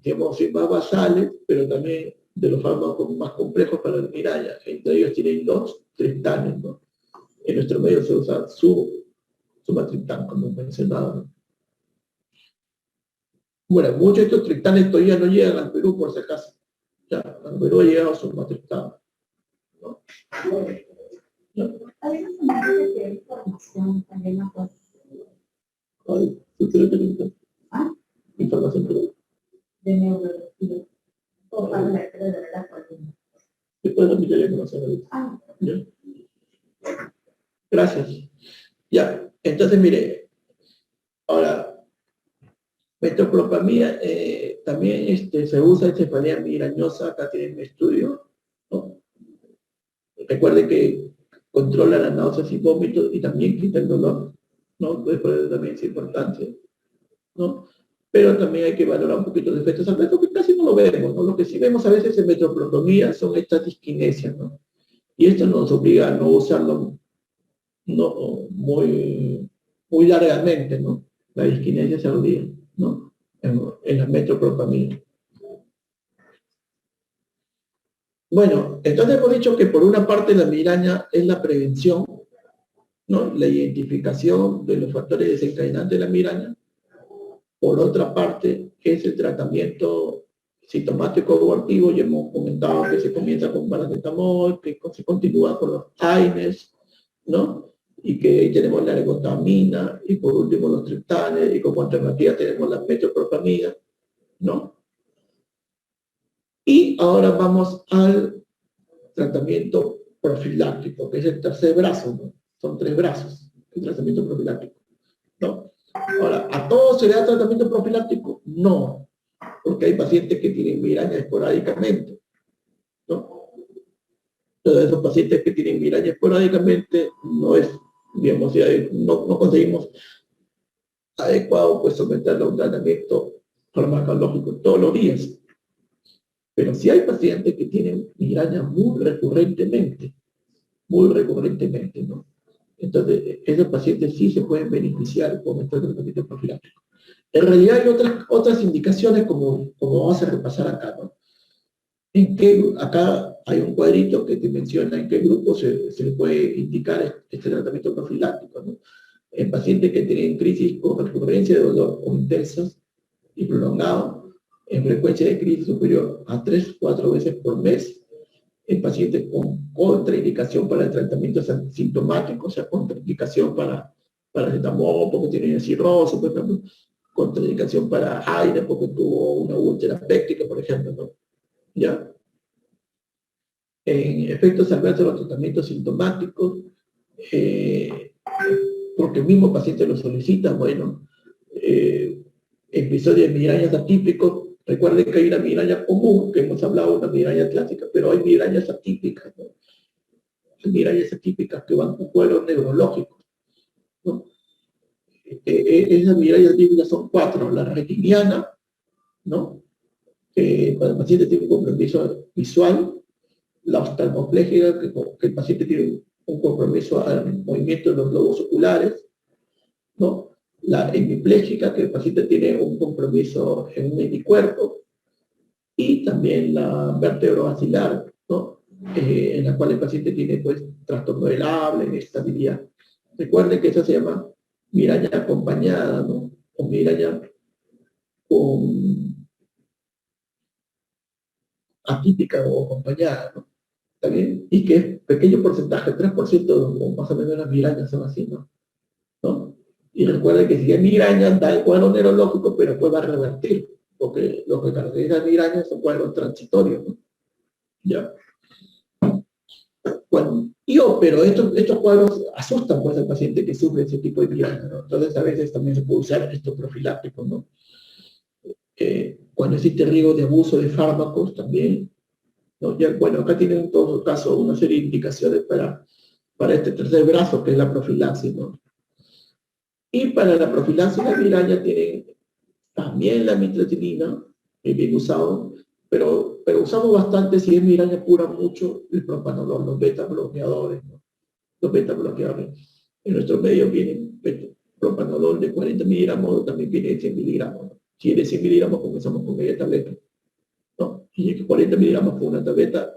digamos, más basales, pero también de los fármacos más complejos para la migraña. Entre ellos tienen los triptanes, ¿no? En nuestro medio se usa sumatriptán, como mencionaba, ¿no? Bueno, muchos de estos triptanes todavía no llegan al Perú, por si acaso. Ya, al Perú ha llegado su matriptano, ¿no? ¿Ya? Hay una semana de información también la cosa. Ay, ¿tú quieres tener ¿Ah? información Perú? De neurología. O para la de la coordinación. Después de la mitad de conocer ahorita. Ah, ¿Ya? Gracias. Ya, entonces mire, ahora, metoclopramida también se usa en cefalea migrañosa, acá tienen un estudio, ¿no? Recuerde que controla las náuseas y vómitos y también quita el dolor, ¿no? Pues por eso también es importante, ¿no? Pero también hay que valorar un poquito los efectos adversos, que casi no lo vemos, ¿no? Lo que sí vemos a veces en metoclopramida son estas disquinesias, ¿no? Y esto nos obliga a no usarlo no, muy largamente, ¿no? La disquinesia se olvida, ¿no? En la metoclopramida. Bueno, entonces hemos dicho que por una parte la migraña es la prevención, ¿no? La identificación de los factores desencadenantes de la migraña. Por otra parte, es el tratamiento sintomático abortivo, y hemos comentado que se comienza con paracetamol, que se continúa con los AINES, ¿no? Y que ahí tenemos la ergotamina, y por último los triptanes, y como alternativa tenemos la metoclopramida, ¿no? Y ahora vamos al tratamiento profiláctico, que es el tercer brazo, ¿no? Son 3 brazos, el tratamiento profiláctico, ¿no? Ahora, ¿a todos se le da tratamiento profiláctico? No, porque hay pacientes que tienen migraña esporádicamente, ¿no? Todos esos pacientes que tienen migraña esporádicamente no es, digamos, no conseguimos adecuado pues someterlo a un tratamiento farmacológico todos los días. Pero si hay pacientes que tienen migraña muy recurrentemente, ¿no? Entonces, esos pacientes sí se pueden beneficiar con este tratamiento profiláctico. En realidad hay otras indicaciones como vamos a repasar acá, ¿no? Acá hay un cuadrito que te menciona en qué grupo se le puede indicar este tratamiento profiláctico, ¿no? En pacientes que tienen crisis con recurrencia de dolor o intensas y prolongado, en frecuencia de crisis superior a 3-4 veces por mes, en pacientes con contraindicación para el tratamiento sintomático, o sea, contraindicación para paracetamol porque tiene cirrosis, por ejemplo, contraindicación para aire porque tuvo una úlcera péptica, por ejemplo, ¿no? ¿Ya? En efectos adversos de los tratamientos sintomáticos, porque el mismo paciente lo solicita, bueno, episodios de migrañas atípicos. Recuerden que hay una migraña común, que hemos hablado de una migraña clásica, pero hay migrañas atípicas, ¿no? Hay migrañas atípicas que van con cuadros neurológicos, ¿no? Esas migrañas atípicas son 4, la retiniana, ¿no? Cuando el paciente tiene un compromiso visual, la oftalmoplégica, que el paciente tiene un compromiso al movimiento de los globos oculares, ¿no? La hemipléjica, que el paciente tiene un compromiso en un hemicuerpo, y también la vértebro-basilar, ¿no? En la cual el paciente tiene pues trastorno del habla, inestabilidad. Recuerden que eso se llama migraña acompañada, ¿no? O migraña con atípica o acompañada, ¿no? ¿Está bien? Y que es pequeño porcentaje, 3% o más o menos de las migrañas son así, ¿no? Y recuerden que si hay migraña, da el cuadro neurológico, pero después va a revertir, porque lo que caracteriza las migrañas son cuadros transitorios, ¿no? ¿Ya? Bueno, pero estos cuadros asustan pues al paciente que sufre ese tipo de migraña, ¿no? Entonces a veces también se puede usar estos profilácticos, ¿no? Cuando existe riesgo de abuso de fármacos también, ¿no? Ya, bueno, acá tienen en todo caso una serie de indicaciones para este tercer brazo, que es la profilaxis, ¿no? Y para la profilaxis de la migraña tienen también la amitriptilina, es bien usado, pero usamos bastante, si es migraña pura, mucho el propanolol, los beta bloqueadores, ¿no? Los beta bloqueadores. En nuestro medio vienen propanolol de 40 miligramos, también viene de 100 miligramos, ¿no? Si es de 100 miligramos, comenzamos con media tableta, ¿no? Y es 40 miligramos con una tableta,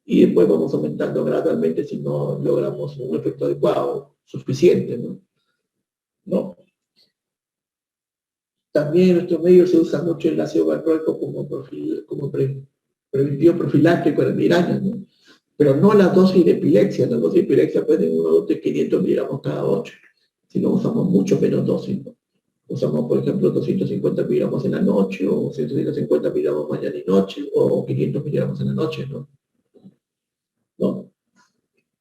y después vamos aumentando gradualmente si no logramos un efecto adecuado, suficiente, ¿no? ¿No? También en nuestros medios se usa mucho el ácido valproico como preventivo profiláctico de la migraña, ¿no? Pero no la dosis de epilepsia. La dosis de epilepsia puede ser una dosis de 500 miligramos cada 8. Si no, usamos mucho menos dosis, ¿no? Usamos, por ejemplo, 250 miligramos en la noche, o 150 miligramos mañana y noche, o 500 miligramos en la noche, ¿no? ¿No?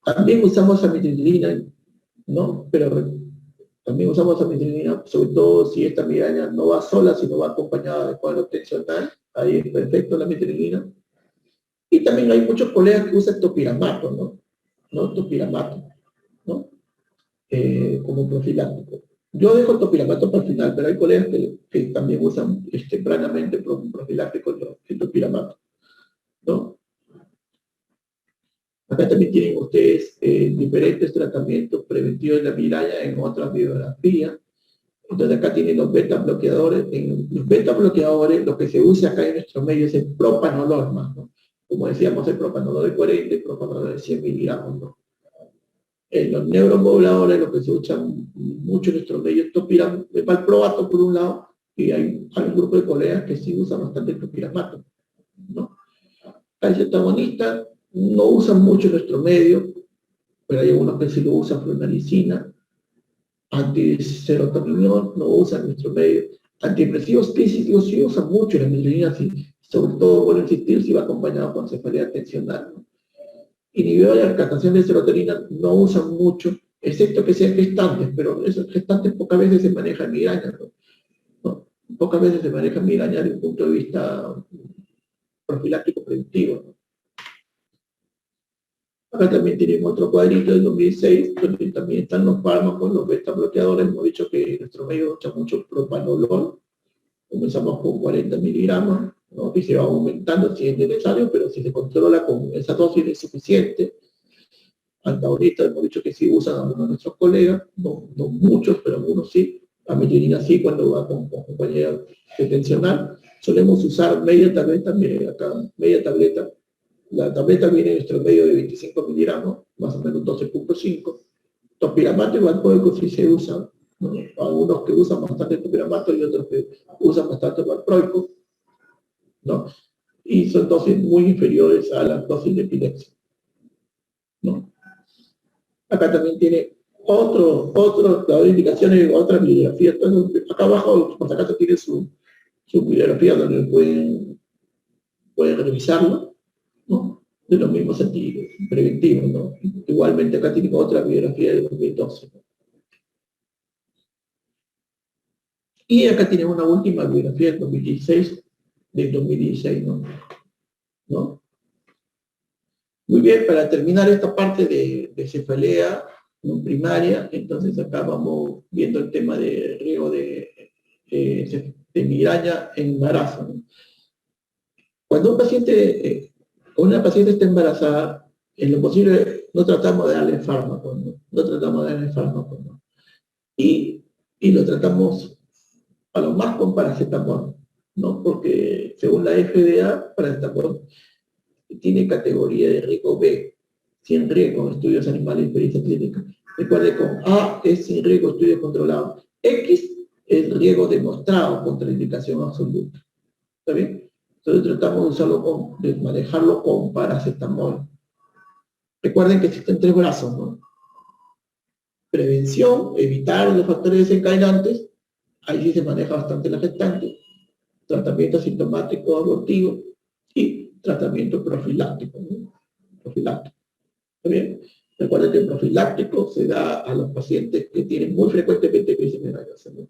También usamos amitriptilina, ¿no? Pero también usamos amitriptilina, sobre todo si esta migraña no va sola, sino va acompañada de cuadro tensional. Ahí es perfecto la amitriptilina. Y también hay muchos colegas que usan topiramato, ¿no? Topiramato, ¿no? Como profiláctico. Yo dejo el topiramato para el final, pero hay colegas que también usan planamente profiláctico el topiramato, ¿no? Acá también tienen ustedes diferentes tratamientos preventivos de la migraña en otras bibliografías. Entonces acá tienen los beta bloqueadores. En los beta bloqueadores lo que se usa acá en nuestro medio es el propanolol más, ¿no? Como decíamos, el propanolol de 40 y el propanolol de 100 miligramos, ¿no? En los neuromoduladores lo que se usa mucho en nuestro medio es valproato por un lado, y hay un grupo de colegas que sí usan bastante el topiramato, ¿no? Calcetoagonistas no usan mucho en nuestro medio, pero hay algunos que sí lo usan, flunarizina. Antiserotoninol no usan en nuestro medio. Antidepresivos clínicos sí usan mucho la migraña, sí, sobre todo, bueno, insistir si va acompañado con cefalea tensional, ¿no? Inhibidores de captación de serotonina no usan mucho, excepto que sean gestantes, pero esos gestantes pocas veces se manejan migraña, ¿no? Pocas veces se manejan migraña desde un punto de vista profiláctico preventivo, ¿no? Acá también tenemos otro cuadrito del 2006, donde también están los fármacos, los beta bloqueadores. Hemos dicho que nuestro medio usa mucho propanolol. Comenzamos con 40 miligramos, ¿no? Y se va aumentando si es necesario, pero si se controla con esa dosis es suficiente. Antagonistas, hemos dicho que sí usan algunos de nuestros colegas, no muchos, pero algunos sí. Amitriptilina sí, cuando va con compañía tensional. Solemos usar media tableta, acá, media tableta. La tableta viene en nuestro medio de 25 miligramos, más o menos 12.5. Topiramato y valproico sí se usan, ¿no? Algunos que usan bastante topiramato y otros que usan bastante valproico, ¿no? Y son dosis muy inferiores a las dosis de epilepsia, ¿no? Acá también tiene las indicaciones, otras bibliografías. Entonces, acá abajo, por si acaso, tiene su bibliografía donde pueden revisarlo, ¿no? De los mismos preventivos, ¿no? Igualmente acá tiene otra bibliografía de 2012, ¿no? Y acá tiene una última bibliografía del 2016, ¿no? Muy bien, para terminar esta parte de cefalea no primaria, entonces acá vamos viendo el tema de riesgo de migraña en embarazo, ¿no? Cuando una paciente está embarazada, en lo posible no tratamos de darle fármaco, ¿no? Y lo tratamos a lo más con paracetamol, ¿no? Porque según la FDA, paracetamol tiene categoría de riesgo B, sin riesgo, estudios animales y experiencia clínica. Recuerde, con A es sin riesgo, estudio controlado. X es riesgo demostrado contra indicación absoluta. ¿Está bien? Entonces tratamos de manejarlo con paracetamol. Recuerden que existen 3 brazos, ¿no? Prevención, evitar los factores desencadenantes, ahí sí se maneja bastante la gestante. Tratamiento sintomático abortivo y tratamiento profiláctico, ¿no? Profiláctico. ¿Está bien? Recuerden que el profiláctico se da a los pacientes que tienen muy frecuentemente crisis nerviosas, ¿no?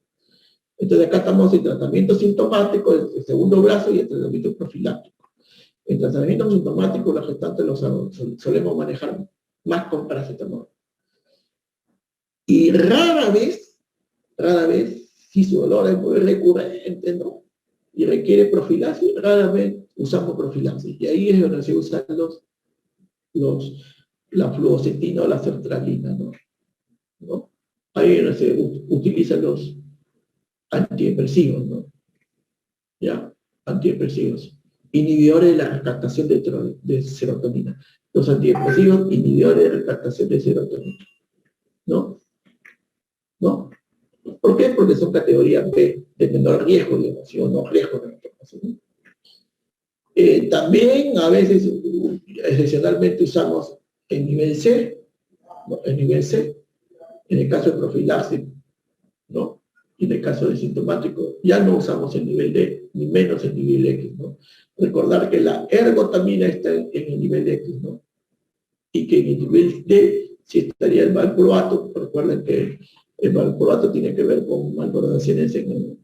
Entonces acá estamos en tratamiento sintomático, el segundo brazo, y el tratamiento profiláctico. El tratamiento sintomático, los gestantes los solemos manejar más con paracetamol. Y rara vez, si su dolor es muy recurrente, ¿no? Y requiere profilaxis, rara vez usamos profilaxis. Y ahí es donde se usan la fluoxetina o la sertralina, ¿no? Ahí es donde se utilizan los antidepresivos, ¿no? ¿Ya? Antidepresivos. Inhibidores de la recaptación de serotonina. Los antidepresivos, inhibidores de recaptación de serotonina. ¿No? ¿Por qué? Porque son categorías B, de menor riesgo, digamos, o no riesgo en este caso, ¿no? También a veces, excepcionalmente usamos el nivel C, ¿no? El nivel C, en el caso de profilaxis, ¿no? Y en el caso de sintomático, ya no usamos el nivel D, ni menos el nivel X, ¿no? Recordar que la ergotamina está en el nivel X, ¿no? Y que en el nivel D sí estaría el valproato. Recuerden que el valproato tiene que ver con malformaciones en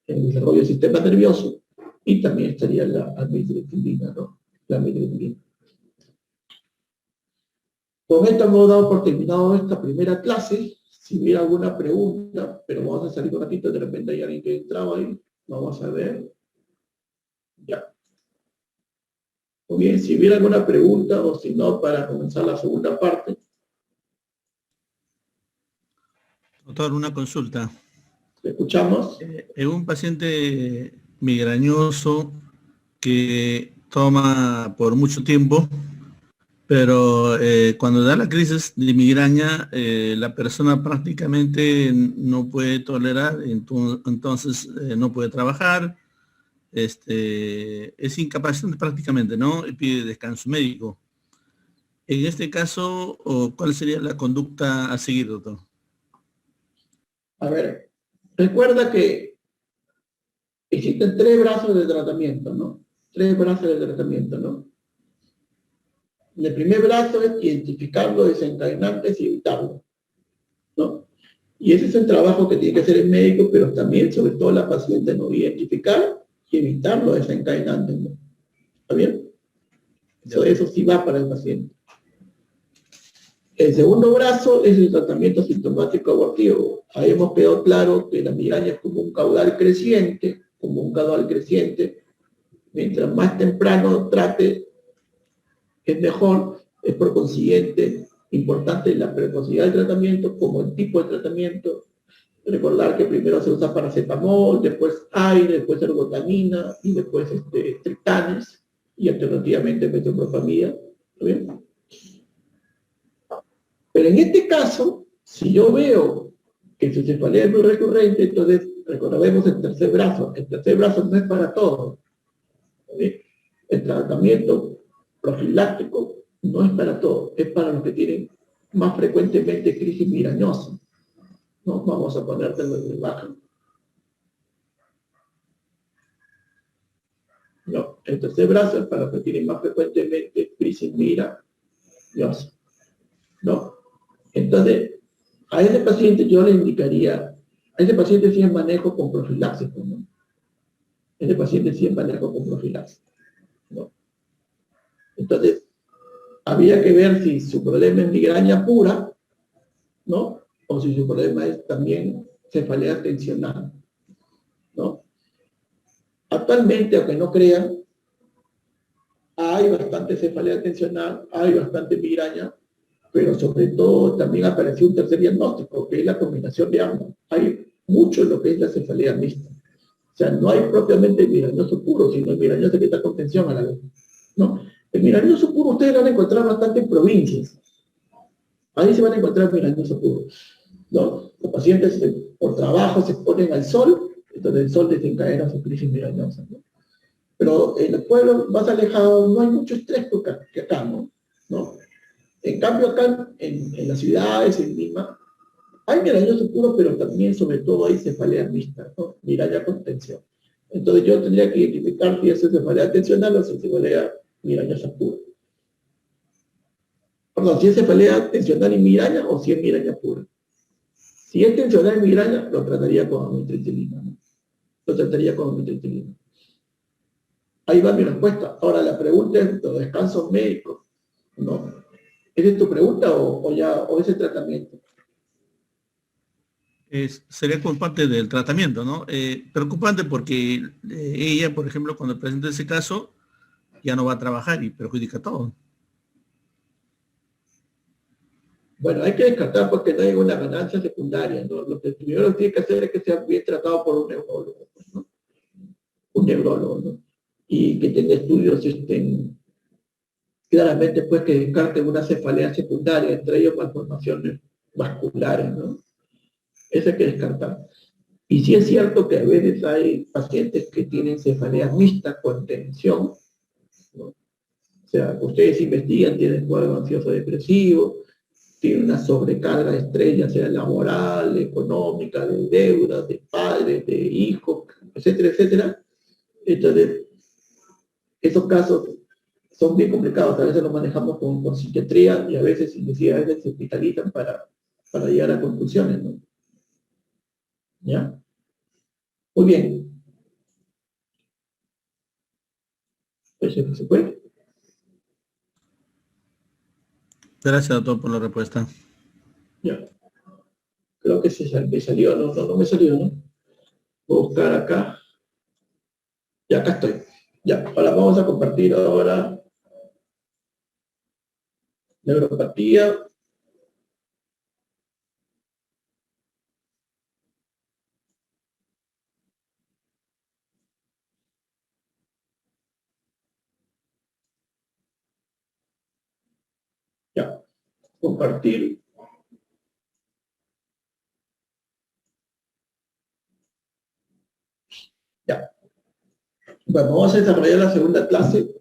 el desarrollo del sistema nervioso, y también estaría la amitriptilina, ¿no? La amitriptilina. Con esto hemos dado por terminado esta primera clase. Si hubiera alguna pregunta, pero vamos a salir un ratito, de repente hay alguien que entraba ahí, vamos a ver. Ya. Muy bien, si hubiera alguna pregunta, o si no, para comenzar la segunda parte. Doctor, una consulta. ¿Le escuchamos? En un paciente migrañoso que toma por mucho tiempo, pero cuando da la crisis de migraña, la persona prácticamente no puede tolerar, entonces no puede trabajar, es incapacitante prácticamente, ¿no? Y pide descanso médico. En este caso, ¿cuál sería la conducta a seguir, doctor? A ver, recuerda que existen 3 brazos de tratamiento, ¿no? 3 brazos de tratamiento, ¿no? El primer brazo es identificar los desencadenantes y evitarlo, ¿no? Y ese es el trabajo que tiene que hacer el médico, pero también, sobre todo, la paciente, ¿no? Identificar y evitar los desencadenantes, ¿no? ¿Está bien? Eso sí va para el paciente. El segundo brazo es el tratamiento sintomático abortivo. Ahí hemos quedado claro que la migraña es como un caudal creciente, Mientras más temprano trate, es mejor. Es por consiguiente importante la precocidad del tratamiento, como el tipo de tratamiento. Recordar que primero se usa paracetamol, después aire, después ergotamina, y después triptanes, y alternativamente metoclopramida. ¿Está bien? Pero en este caso, si yo veo que su cefalea es muy recurrente, entonces recordemos el tercer brazo. El tercer brazo no es para todos. ¿Sí? El tratamiento profiláctico no es para todos, es para los que tienen más frecuentemente crisis migrañosa. No vamos a ponértelo en baja. No, el tercer brazo es para los que tienen más frecuentemente crisis migrañosa. ¿No? Entonces, a ese paciente yo le indicaría, a ese paciente sí es manejo con profilaxis, ¿no? Ese paciente sí es manejo con profilaxis, ¿no? Entonces, había que ver si su problema es migraña pura, ¿no? O si su problema es también cefalea tensional, ¿no? Actualmente, aunque no crean, hay bastante cefalea tensional, hay bastante migraña, pero sobre todo también apareció un tercer diagnóstico, que es la combinación de ambos. Hay mucho en lo que es la cefalea mixta. O sea, no hay propiamente el migrañoso puro, sino el migrañoso que está con tensión a la vez, ¿no? El migrañoso puro ustedes lo van a encontrar bastante en provincias. Ahí se van a encontrar migrañoso puro, ¿no? Los pacientes por trabajo se exponen al sol, entonces el sol desencadena su crisis migrañosa, ¿no? Pero en los pueblos más alejados no hay mucho estrés que acá, ¿no? En cambio acá, en las ciudades, en Lima, hay migrañoso puro, pero también, sobre todo, hay cefalea mixta, ¿no? Migraña con tensión. Entonces yo tendría que identificar si es cefalea tensional o si es cefalea migrañosa pura. Perdón, si es cefalea tensional y migraña o si es migraña pura. Si es tensional y migraña, lo trataría con amitriptilina, ¿no? Lo trataría con amitriptilina. Ahí va mi respuesta. Ahora la pregunta es los descansos médicos, ¿no? ¿Esa es tu pregunta o es el tratamiento? Sería como parte del tratamiento, ¿no? Preocupante porque ella, por ejemplo, cuando presenta ese caso, ya no va a trabajar y perjudica a todo. Bueno, hay que descartar porque no hay una ganancia secundaria, ¿no? Lo que primero tiene que hacer es que sea bien tratado por un neurólogo, ¿no? Un neurólogo, ¿no? Y que tenga estudios claramente, pues, que descarten una cefalea secundaria, entre ellos malformaciones vasculares, ¿no? Ese hay que descartar. Y sí es cierto que a veces hay pacientes que tienen cefalea mixta con tensión, ¿no? O sea, ustedes investigan, tienen cuadro ansioso depresivo, tienen una sobrecarga de estrés, ya sea laboral, económica, de deudas, de padres, de hijos, etcétera, etcétera. Entonces, esos casos son bien complicados, a veces los manejamos con psiquiatría y a veces, inclusive, a veces se hospitalizan para llegar a conclusiones, ¿no? ¿Ya? Muy bien. Pues se puede. Gracias, doctor, por la respuesta. Ya. Creo que me salió, no me salió, ¿no? Voy a buscar acá. Ya, acá estoy. Ya, ahora vamos a compartir ahora neuropatía. Ya, compartir. Ya. Bueno, vamos a desarrollar la segunda clase,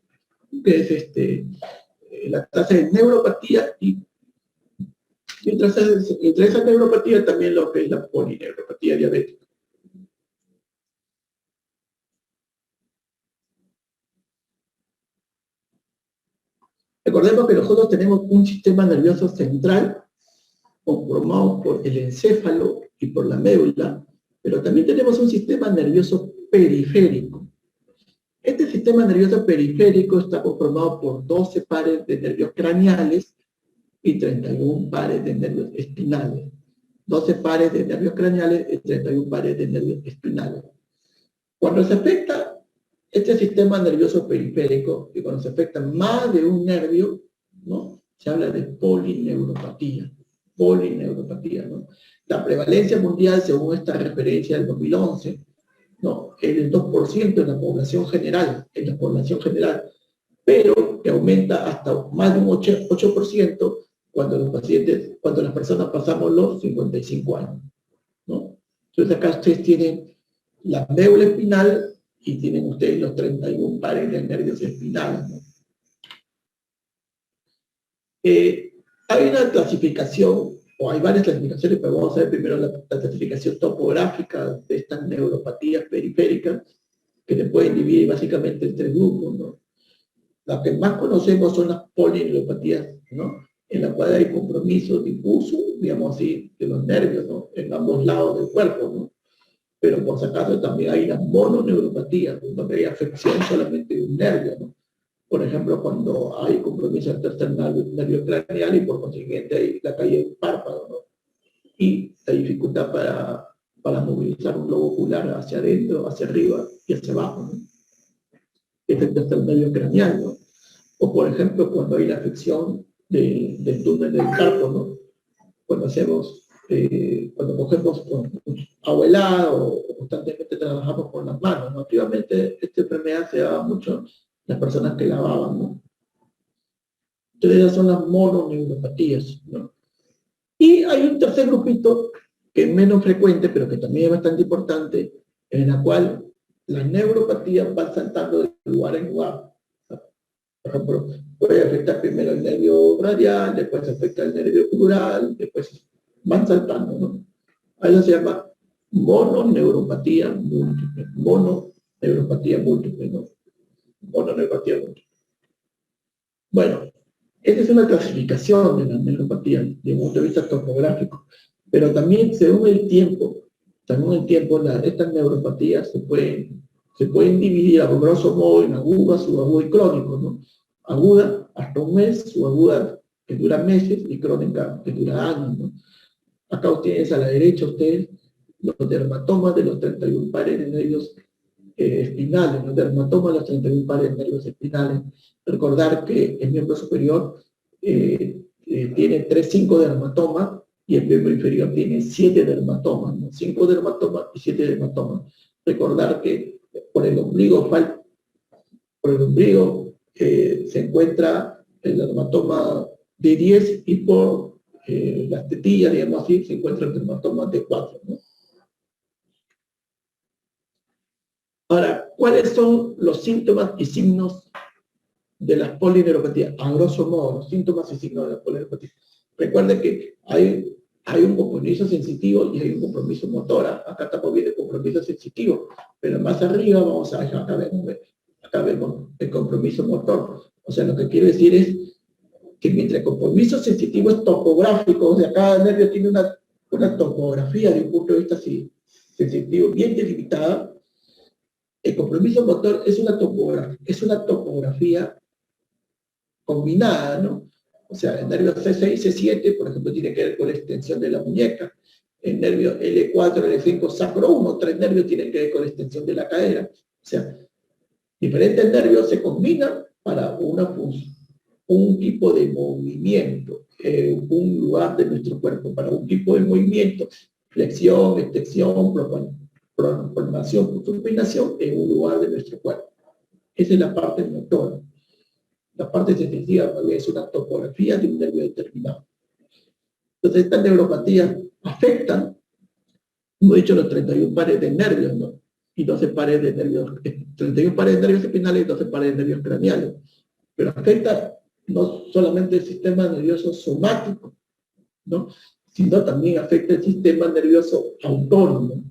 que es la clase de neuropatía y entre esa neuropatía también lo que es la polineuropatía diabética. Recordemos que nosotros tenemos un sistema nervioso central conformado por el encéfalo y por la médula, pero también tenemos un sistema nervioso periférico. Este sistema nervioso periférico está conformado por 12 pares de nervios craneales y 31 pares de nervios espinales. 12 pares de nervios craneales y 31 pares de nervios espinales. Cuando se afecta este sistema nervioso periférico, y cuando se afecta más de un nervio, ¿no? Se habla de polineuropatía. Polineuropatía, ¿no? La prevalencia mundial, según esta referencia del 2011, ¿no? Es del 2% en la población general, pero que aumenta hasta más de un 8% cuando las personas pasamos los 55 años, ¿no? Entonces acá ustedes tienen la médula espinal y tienen ustedes los 31 pares de nervios espinales, ¿no? Hay una clasificación, o hay varias clasificaciones, pero vamos a ver primero la clasificación topográfica de estas neuropatías periféricas, que se pueden dividir básicamente en 3 grupos, ¿no? Las que más conocemos son las polineuropatías, ¿no? En la cual hay compromiso difuso, digamos así, de los nervios, ¿no? En ambos lados del cuerpo, ¿no? Pero por si acaso también hay las mononeuropatías, donde hay afección solamente de un nervio, ¿no? Por ejemplo, cuando hay compromiso del tercer nervio craneal y por consiguiente hay la caída del párpado, ¿no? Y la dificultad para movilizar un globo ocular hacia adentro, hacia arriba y hacia abajo, ¿no? Este es el tercer nervio craneal, ¿no? O por ejemplo, cuando hay la afección del túnel del carpo, ¿no? Cuando cuando cogemos con agua helada o constantemente trabajamos con las manos, ¿no? Activamente esta enfermedad se daba mucho las personas que lavaban, ¿no? Entonces esas son las mononeuropatías, ¿no? Y hay un tercer grupito que es menos frecuente, pero que también es bastante importante, en la cual las neuropatías van saltando de lugar en lugar. Por ejemplo, puede afectar primero el nervio radial, después afecta el nervio ocular, después van saltando, ¿no? A eso se llama mononeuropatía múltiple. Mononeuropatía múltiple, ¿no? Mononeuropatía múltiple. Bueno, esta es una clasificación de la neuropatía desde un punto de vista topográfico, pero también según el tiempo, estas neuropatías se pueden dividir a grosso modo en aguda, subaguda y crónico, ¿no? Aguda hasta un mes, subaguda que dura meses y crónica que dura años, ¿no? Acá ustedes a la derecha, los dermatomas de los 31 pares de nervios espinales, los dermatomas de los 31 pares de nervios espinales. Recordar que el miembro superior tiene 5 dermatomas y el miembro inferior tiene 7 dermatomas, ¿no? 5 dermatomas y 7 dermatomas. Recordar que por el ombligo se encuentra el dermatoma D10 y por las tetillas, digamos así, se encuentran dermatomas de 4, ¿no? Ahora, ¿cuáles son los síntomas y signos de las polineuropatías? A grosso modo, los síntomas y signos de la polineuropatía. Recuerden que hay un compromiso sensitivo y hay un compromiso motor. Acá estamos viendo el compromiso sensitivo, pero más arriba vamos a ver, acá vemos el compromiso motor. O sea, lo que quiere decir es que mientras el compromiso sensitivo es topográfico, o sea, cada nervio tiene una topografía de un punto de vista sensitivo bien delimitada, el compromiso motor es una topografía combinada, ¿no? O sea, el nervio C6 y C7, por ejemplo, tiene que ver con la extensión de la muñeca. El nervio L4, L5, sacro 1, 3 nervios tienen que ver con la extensión de la cadera. O sea, diferentes nervios se combinan para un tipo de movimiento, un lugar de nuestro cuerpo, para un tipo de movimiento, flexión, extensión, pronación, supinación, en un lugar de nuestro cuerpo. Esa es la parte motora. La parte sensitiva es una topografía de un nervio determinado. Entonces, estas neuropatías afectan, como he dicho, los 31 pares de nervios, ¿no? Y 12 pares de nervios, 31 pares de nervios espinales y 12 pares de nervios craneales. Pero afecta no solamente el sistema nervioso somático, ¿no? Sino también afecta el sistema nervioso autónomo,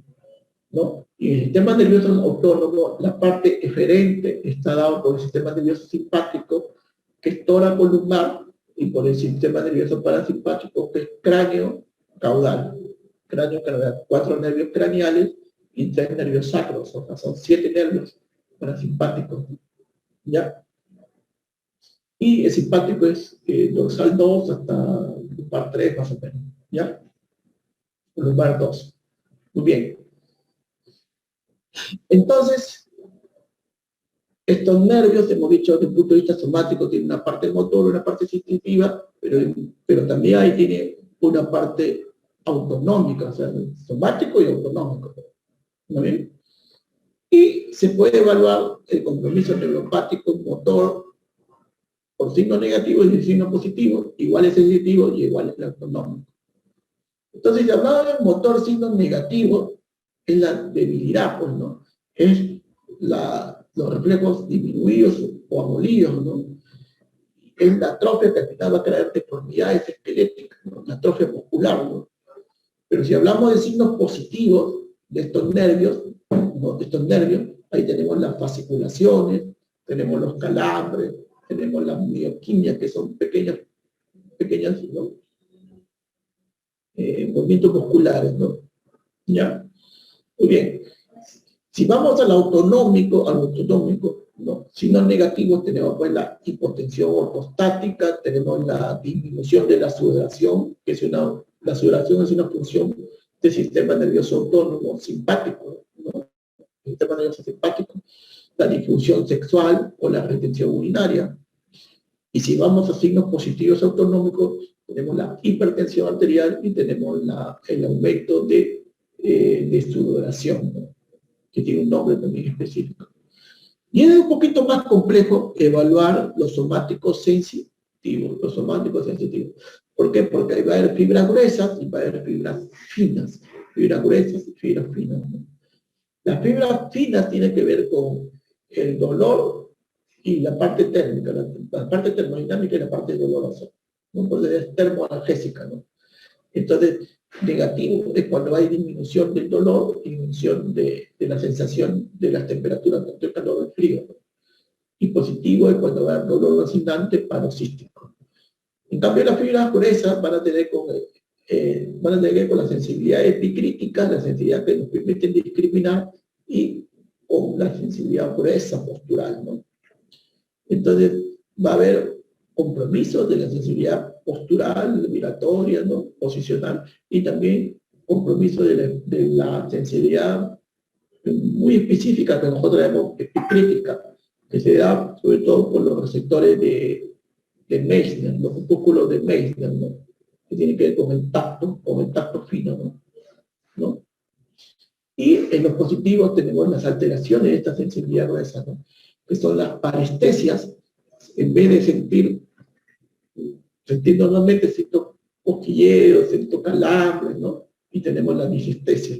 ¿no? Y en el sistema nervioso autónomo, la parte eferente está dado por el sistema nervioso simpático, que es tóraco-lumbar, y por el sistema nervioso parasimpático, que es cráneo-caudal. Cráneo-caudal, 4 nervios craneales y 3 nervios sacros, o sea, son 7 nervios parasimpáticos, ¿ya? Y el simpático es dorsal 2 hasta lumbar 3 más o menos, ¿ya? Lumbar 2. Muy bien. Entonces, estos nervios, hemos dicho desde el punto de vista somático, tienen una parte motor, una parte sensitiva, pero también ahí tiene una parte autonómica, o sea, somático y autonómico. ¿No bien? Y se puede evaluar el compromiso neuropático motor por signo negativo y signo positivo, igual es sensitivo y igual es autonómico. Entonces, si hablamos del motor signo negativo, es la debilidad, pues, ¿no? Es los reflejos disminuidos o abolidos, ¿no? Es la atrofia que va a crear deformidades esqueléticas, ¿no? La atrofia muscular, ¿no? Pero si hablamos de signos positivos de estos nervios, ¿no? De estos nervios, ahí tenemos las fasciculaciones, tenemos los calambres, tenemos las mioquimias, que son pequeñas, ¿no? Movimientos musculares, ¿no? ¿Ya? Muy bien. Si vamos al autonómico, ¿no? Signos negativos tenemos pues la hipotensión ortostática, tenemos la disminución de la sudoración, que es la sudoración es una función del sistema nervioso autónomo simpático, ¿no? El sistema nervioso simpático, la disfunción sexual o la retención urinaria. Y si vamos a signos positivos autonómicos, tenemos la hipertensión arterial y tenemos el aumento de sudoración, ¿no? Que tiene un nombre también específico. Y es un poquito más complejo evaluar los somáticos sensitivos, ¿Por qué? Porque ahí va a haber fibras gruesas y va a haber fibras finas. Fibras gruesas y fibras finas, ¿no? Las fibras finas tienen que ver con el dolor y la parte térmica, la parte termodinámica y la parte dolorosa, ¿no? Porque es termoanalgésica, ¿no? Entonces, negativo es cuando hay disminución del dolor, disminución de la sensación de las temperaturas, tanto el calor o el frío, ¿no? Y positivo es cuando va a haber dolor vacinante paroxístico. En cambio, las fibras gruesas van a tener con la sensibilidad epicrítica, la sensibilidad que nos permite discriminar, y con la sensibilidad gruesa postural, ¿no? Entonces, va a haber compromiso de la sensibilidad postural, vibratoria, ¿no? Posicional, y también compromiso de la sensibilidad muy específica que nosotros llamamos epicrítica, que se da sobre todo por los receptores de Meissner, los opúsculos de Meissner, ¿no? Que tienen que ver con el tacto fino, ¿no? Y en los positivos tenemos las alteraciones de esta sensibilidad gruesa, ¿no? Que son las parestesias. En vez de sentir normalmente, siento cosquilleos, siento calambres, ¿no? Y tenemos la disestesia.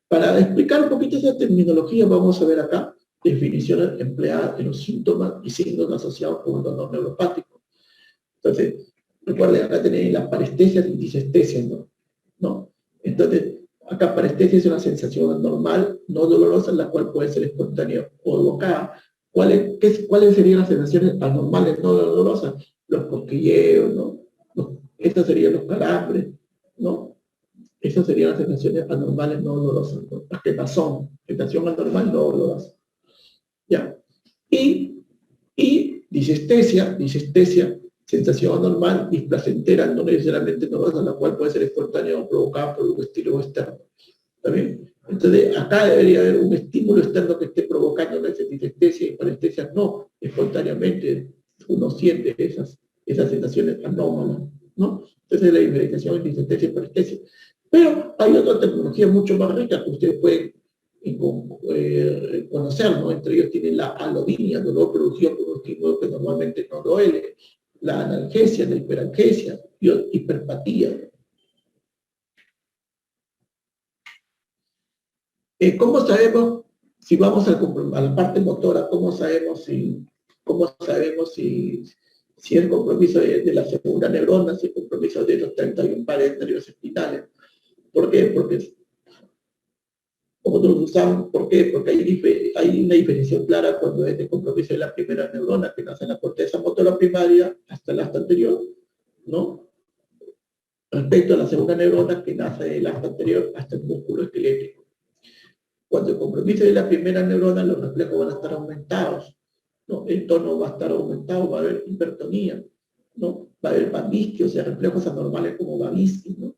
Para explicar un poquito esa terminología, vamos a ver acá definiciones empleadas en los síntomas y signos asociados con un dolor neuropático. Entonces, recuerden, acá tenéis la parestesia y disestesia, ¿no? Entonces, acá parestesia es una sensación anormal, no dolorosa, la cual puede ser espontánea o evocada. ¿Cuáles serían las sensaciones anormales no dolorosas? Los cosquilleos, ¿no? Estos serían los calambres, ¿no? Esas serían las sensaciones anormales no dolorosas, ¿no? La sensación anormal no dolorosa. ¿Ya? Y disestesia, sensación anormal, displacentera, no necesariamente dolorosa, la cual puede ser espontánea o provocada por un estímulo externo. ¿Está bien? Entonces, acá debería haber un estímulo externo que esté provocando la disestesia y parestesia, no espontáneamente uno siente esas sensaciones anómalas, ¿no? Entonces, la diferenciación entre disestesia y parestesia. Pero hay otra tecnología mucho más rica que ustedes pueden conocer, ¿no? Entre ellos tienen la alodinia, dolor producido por un estímulo que normalmente no duele, la analgesia, la hiperalgesia, hiperpatía. ¿Cómo sabemos, si vamos a la parte motora, cómo sabemos si es compromiso de la segunda neurona, si es compromiso de los 31 pares nervios espinales? ¿Por qué? Porque, como todos usamos, ¿por qué? Porque hay una diferenciación clara cuando es de compromiso de la primera neurona, que nace en la corteza motora primaria hasta el asta anterior, ¿no? Respecto a la segunda neurona, que nace del asta anterior hasta el músculo esquelético. Cuando el compromiso de la primera neurona, los reflejos van a estar aumentados, ¿no? El tono va a estar aumentado, va a haber hipertonía, ¿no? Va a haber babisquia, o sea, reflejos anormales como babisquia, ¿no?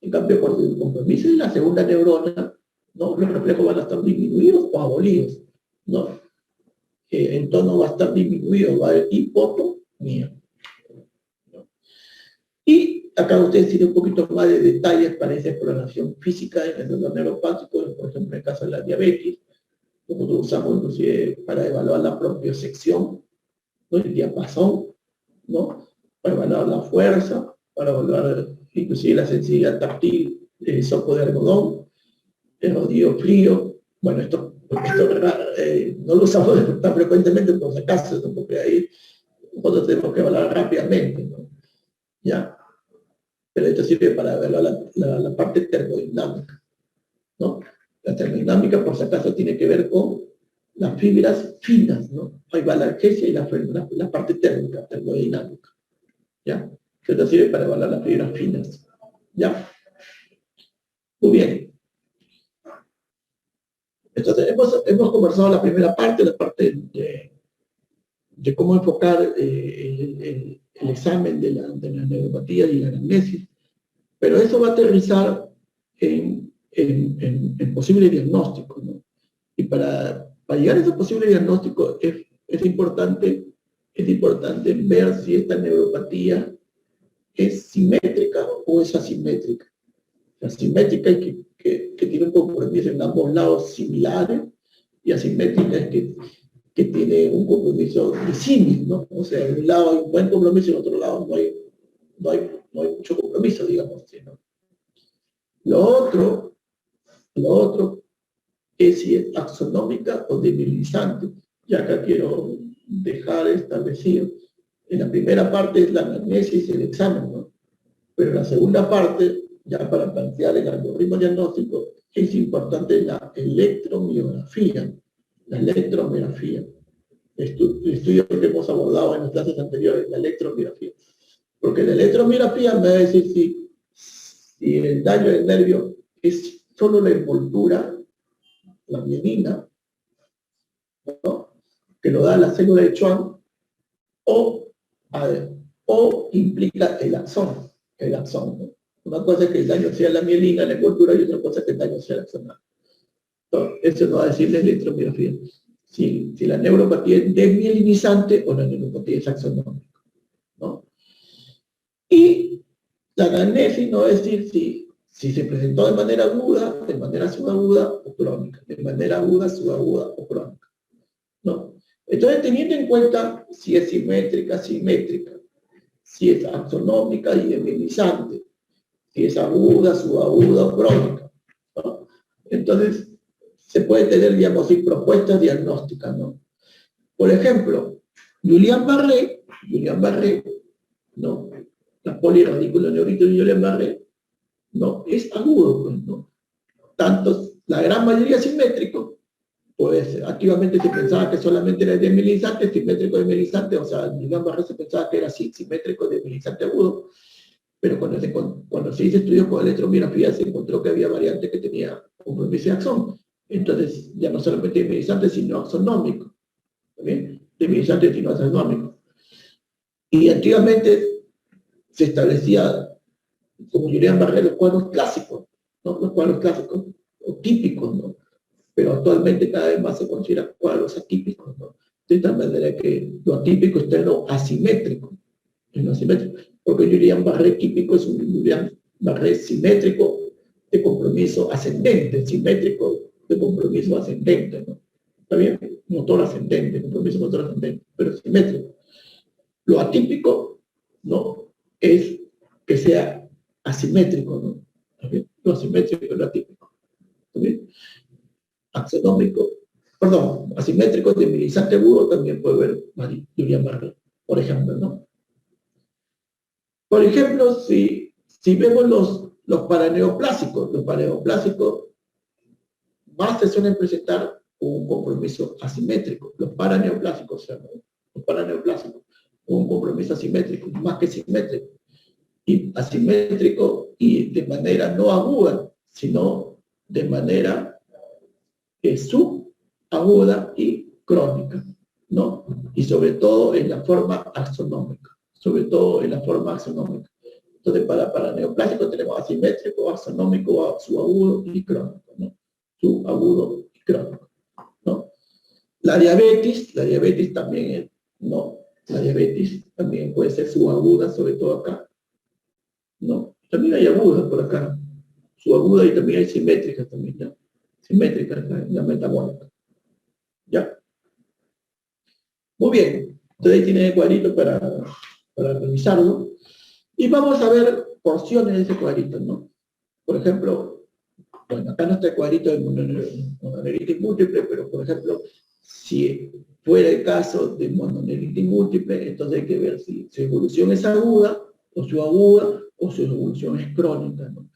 En cambio, por el compromiso de la segunda neurona, ¿no? Los reflejos van a estar disminuidos o abolidos, ¿no? El tono va a estar disminuido, va a haber hipotonía, ¿no? Y acá ustedes tienen un poquito más de detalles para esa exploración física en el dolor neuropático, por ejemplo, en el caso de la diabetes, nosotros usamos inclusive para evaluar la propiocepción, ¿no? El diapasón, ¿no? Para evaluar la fuerza, para evaluar inclusive la sensibilidad táctil del sopo de algodón, el rodillo frío. Bueno, esto no lo usamos tan frecuentemente por si acaso, ¿no? Porque ahí nosotros tenemos que evaluar rápidamente, ¿no? ¿Ya? Pero esto sirve para evaluar la parte termodinámica, ¿no? La termodinámica, por si acaso, tiene que ver con las fibras finas, ¿no? Ahí va la algesia y la parte térmica, termodinámica, ¿ya? Esto sirve para evaluar las fibras finas, ¿ya? Muy bien. Entonces, hemos conversado la primera parte, la parte de cómo enfocar el examen de la neuropatía y la anamnesis, pero eso va a aterrizar en posible diagnóstico, ¿no? Y para llegar a ese posible diagnóstico es importante ver si esta neuropatía es simétrica o es asimétrica. La simétrica es que tiene un compromiso en ambos lados similares, y asimétrica es que tiene un compromiso disímil, ¿no? O sea, en un lado hay un buen compromiso y en otro lado no hay mucho compromiso, digamos, ¿no? Lo otro es si es axonómica o debilizante. Y acá quiero dejar establecido. En la primera parte es la anamnesis y el examen, ¿no? Pero en la segunda parte, ya para plantear el algoritmo diagnóstico, es importante la electromiografía. La electromiografía. El estudio que hemos abordado en las clases anteriores, la electromiografía. Porque la electromiografía me va a decir si el daño del nervio es solo la envoltura, la mielina, ¿no? Que lo da la célula de Schwann, o implica el axón, ¿no? Una cosa es que el daño sea la mielina, la envoltura, y otra cosa es que el daño sea el axonal. Entonces, eso nos va a decir la electromiografía. Si la neuropatía es desmielinizante o la neuropatía es axonómica, ¿no? Y la anamnesis nos va a decir si se presentó de manera aguda, de manera subaguda o crónica, de manera aguda, subaguda o crónica, ¿no? Entonces, teniendo en cuenta si es simétrica, si es axonómica y demilizante, si es aguda, subaguda o crónica, ¿no? Entonces, se puede tener, digamos, propuestas diagnósticas, ¿no? Por ejemplo, Guillain-Barré, ¿no? La polirradiculoneuritis de Guillain-Barré, ¿no? Es agudo, pues, ¿no? Tanto, la gran mayoría simétrico, pues activamente se pensaba que solamente era demilizante, simétrico demilizante, o sea, Guillain-Barré se pensaba que era así, simétrico demilizante agudo, pero cuando se hizo estudios con electromiografía se encontró que había variantes que tenía compromiso de axón. Entonces, ya no solamente demilizante, sino axonómico. ¿Bien? Demilizante, sino axonómico. Y antiguamente se establecía, como Guillain-Barré, los cuadros clásicos, ¿no? Los cuadros clásicos, o típicos, ¿no? Pero actualmente cada vez más se consideran cuadros atípicos, ¿no? De tal manera que lo atípico está en lo asimétrico. En lo asimétrico. Porque Guillain-Barré típico es un Guillain-Barré simétrico de compromiso ascendente, simétrico de compromiso ascendente, ¿no? ¿Está bien? Motor ascendente, compromiso motor ascendente, pero simétrico. Lo atípico, ¿no? Es que sea asimétrico, ¿no? ¿Está bien? Lo asimétrico es lo atípico. ¿Está bien? Axonómico, perdón, asimétrico, demilizante agudo, también puede ver Guillain-Barré, por ejemplo, ¿no? Por ejemplo, si vemos los paraneoplásicos más se suelen presentar con un compromiso asimétrico. Los paraneoplásicos, o sea, los paraneoplásicos, con un compromiso asimétrico, más que simétrico. Y asimétrico y de manera no aguda, sino de manera subaguda y crónica, ¿no? Y sobre todo en la forma axonómica. Entonces, para neoplásico tenemos asimétrico, axonómico, subagudo y crónico, ¿no? Subagudo y crónico, ¿no? La diabetes también es, ¿no? La diabetes también puede ser subaguda, sobre todo acá, ¿no? También hay agudas por acá, subaguda y también hay simétricas también, ¿no? Simétricas, la metabólica, ¿ya? Muy bien, entonces ahí tienen el cuadrito para revisarlo. Y vamos a ver porciones de ese cuadrito, ¿no? Por ejemplo, bueno, acá no está el cuadrito de mononeuritis múltiple, pero por ejemplo, si fuera el caso de mononeuritis múltiple, entonces hay que ver si su evolución es aguda, o su evolución es crónica, ¿no?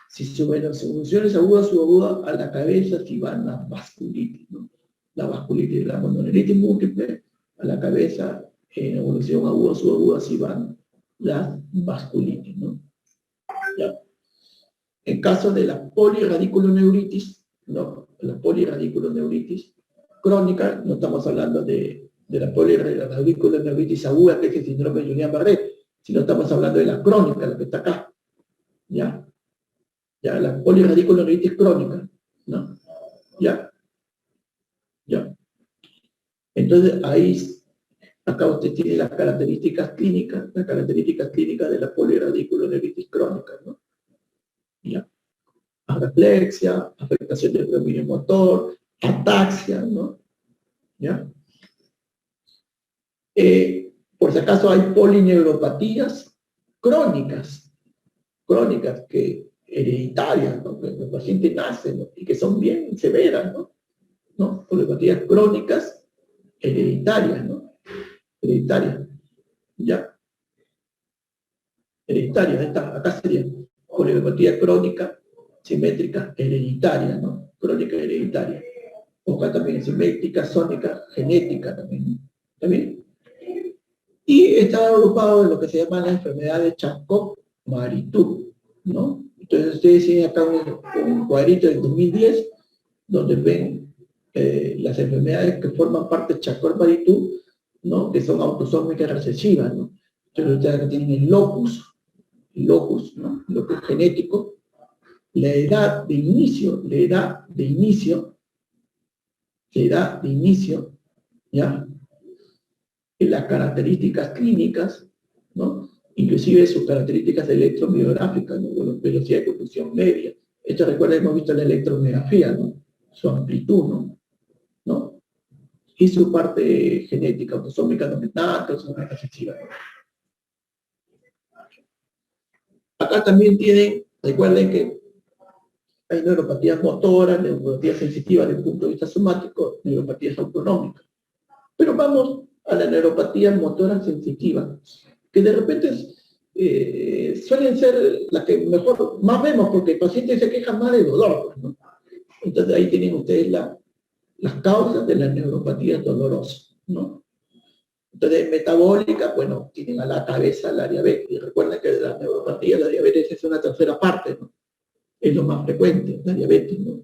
Si su evolución es aguda, subaguda, a la cabeza si van las vasculitis, ¿no? La vasculitis, la mononeuritis múltiple, a la cabeza, en evolución aguda, subaguda, si van las vasculitis, ¿no? ¿Ya? En caso de la polirradiculoneuritis, ¿no? La polirradiculoneuritis crónica, no estamos hablando de la polirradiculoneuritis aguda, que es el síndrome de Guillain-Barré, sino estamos hablando de la crónica, la que está acá, ¿ya? Ya, la polirradiculoneuritis crónica, ¿no? ¿Ya? ¿Ya? Entonces, ahí, acá usted tiene las características clínicas de la polirradiculoneuritis crónica, ¿no? ¿Ya? Aplexia, afectación del dominio motor, ataxia, ¿no? ¿Ya? Por si acaso hay polineuropatías crónicas que hereditarias, ¿no? Que el paciente nace, ¿no? Y que son bien severas, ¿no? Poliopatías crónicas hereditarias, ¿no? Hereditarias, ¿ya? Hereditarias, acá sería poliopatía crónica, simétrica, hereditaria, ¿no? Crónica hereditaria. O acá también simétrica, sónica, genética también, ¿no? ¿Está bien? Y está agrupado en lo que se llama la enfermedad de Charcot-Marie-Tooth, ¿no? Entonces ustedes tienen acá un cuadrito del 2010 donde ven las enfermedades que forman parte de Charcot-Marie-Tooth, ¿no? Que son autosómicas recesivas, ¿no? Entonces ustedes acá tienen el locus, ¿no? Locus genético, la edad de inicio, ¿ya? Y las características clínicas, ¿no? Inclusive sus características electromiográficas, ¿no? Bueno, velocidad de conducción media. Esto recuerda, hemos visto la electromiografía, ¿no? Su amplitud, ¿no? Y su parte genética, autosómica dominante, autosómica recesiva, ¿no? Acá también tienen, recuerden que hay neuropatías motoras, neuropatías sensitivas desde el punto de vista somático, neuropatías autonómicas. Pero vamos a la neuropatía motora sensitiva, que de repente suelen ser las que mejor, más vemos, porque el paciente se queja más de dolor, ¿no? Entonces ahí tienen ustedes las causas de las neuropatías dolorosas, ¿no? Entonces, metabólica, bueno, tienen a la cabeza la diabetes. Y recuerden que de la neuropatía, la diabetes es una tercera parte, ¿no? Es lo más frecuente, la diabetes, ¿no?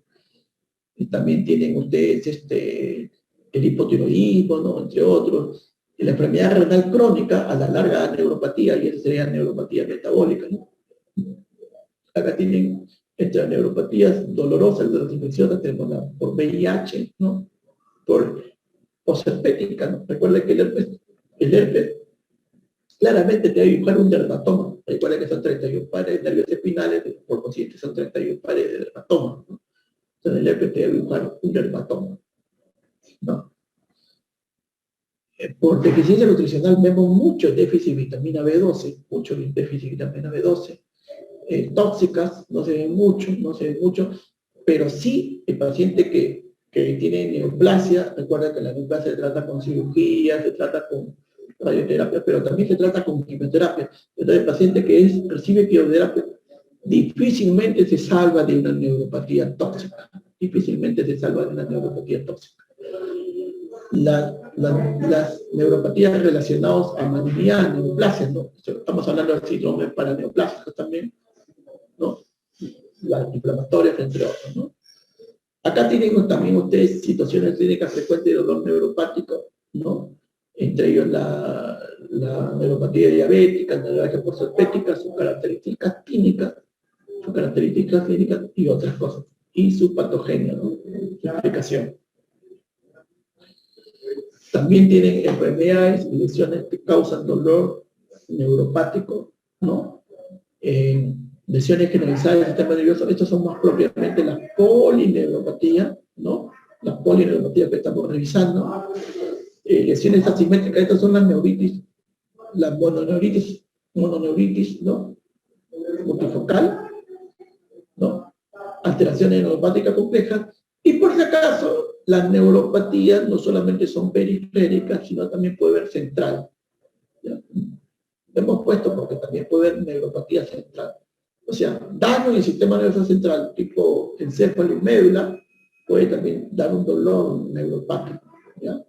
Y también tienen ustedes el hipotiroidismo, ¿no? Entre otros. Y la enfermedad renal crónica, a la larga neuropatía, y esa sería neuropatía metabólica, ¿no? Acá tienen entre las neuropatías dolorosas de las infecciones, tenemos la por VIH, ¿no? Por herpética, ¿no? Recuerden que el herpes claramente te va a dibujar un dermatoma. Recuerden que son 31 pares de nervios espinales, por consiguiente son 31 pares de dermatoma, ¿no? Entonces el herpes te va a dibujar un dermatoma, ¿no? Por deficiencia nutricional vemos mucho déficit de vitamina B12, mucho déficit de vitamina B12. Tóxicas no se ven mucho, pero sí el paciente que tiene neoplasia, recuerda que la neoplasia se trata con cirugía, se trata con radioterapia, pero también se trata con quimioterapia. Entonces el paciente que recibe quimioterapia difícilmente se salva de una neuropatía tóxica, Las neuropatías relacionadas a anemia, neoplasia, ¿no? Estamos hablando del síndrome paraneoplásico también, ¿no? Las inflamatorias, entre otros, ¿no? Acá tienen también ustedes situaciones clínicas frecuentes de dolor neuropático, ¿no? Entre ellos la neuropatía diabética, neuralgia postherpética, sus características clínicas y otras cosas. Y su patogenia, ¿no? Su explicación. También tienen enfermedades y lesiones que causan dolor neuropático, ¿no? Lesiones generalizadas del sistema nervioso. Estos son más propiamente las polineuropatías, ¿no? Las polineuropatías que estamos revisando. Lesiones asimétricas, estas son las neuritis, las mononeuritis, ¿no? Multifocal, ¿no? Alteraciones neuropáticas complejas. Y por si acaso, las neuropatías no solamente son periféricas, sino también puede haber central. ¿Ya? Hemos puesto porque también puede haber neuropatía central. O sea, daño en el sistema nervioso central, tipo encéfalo y médula, puede también dar un dolor neuropático. ¿Ya?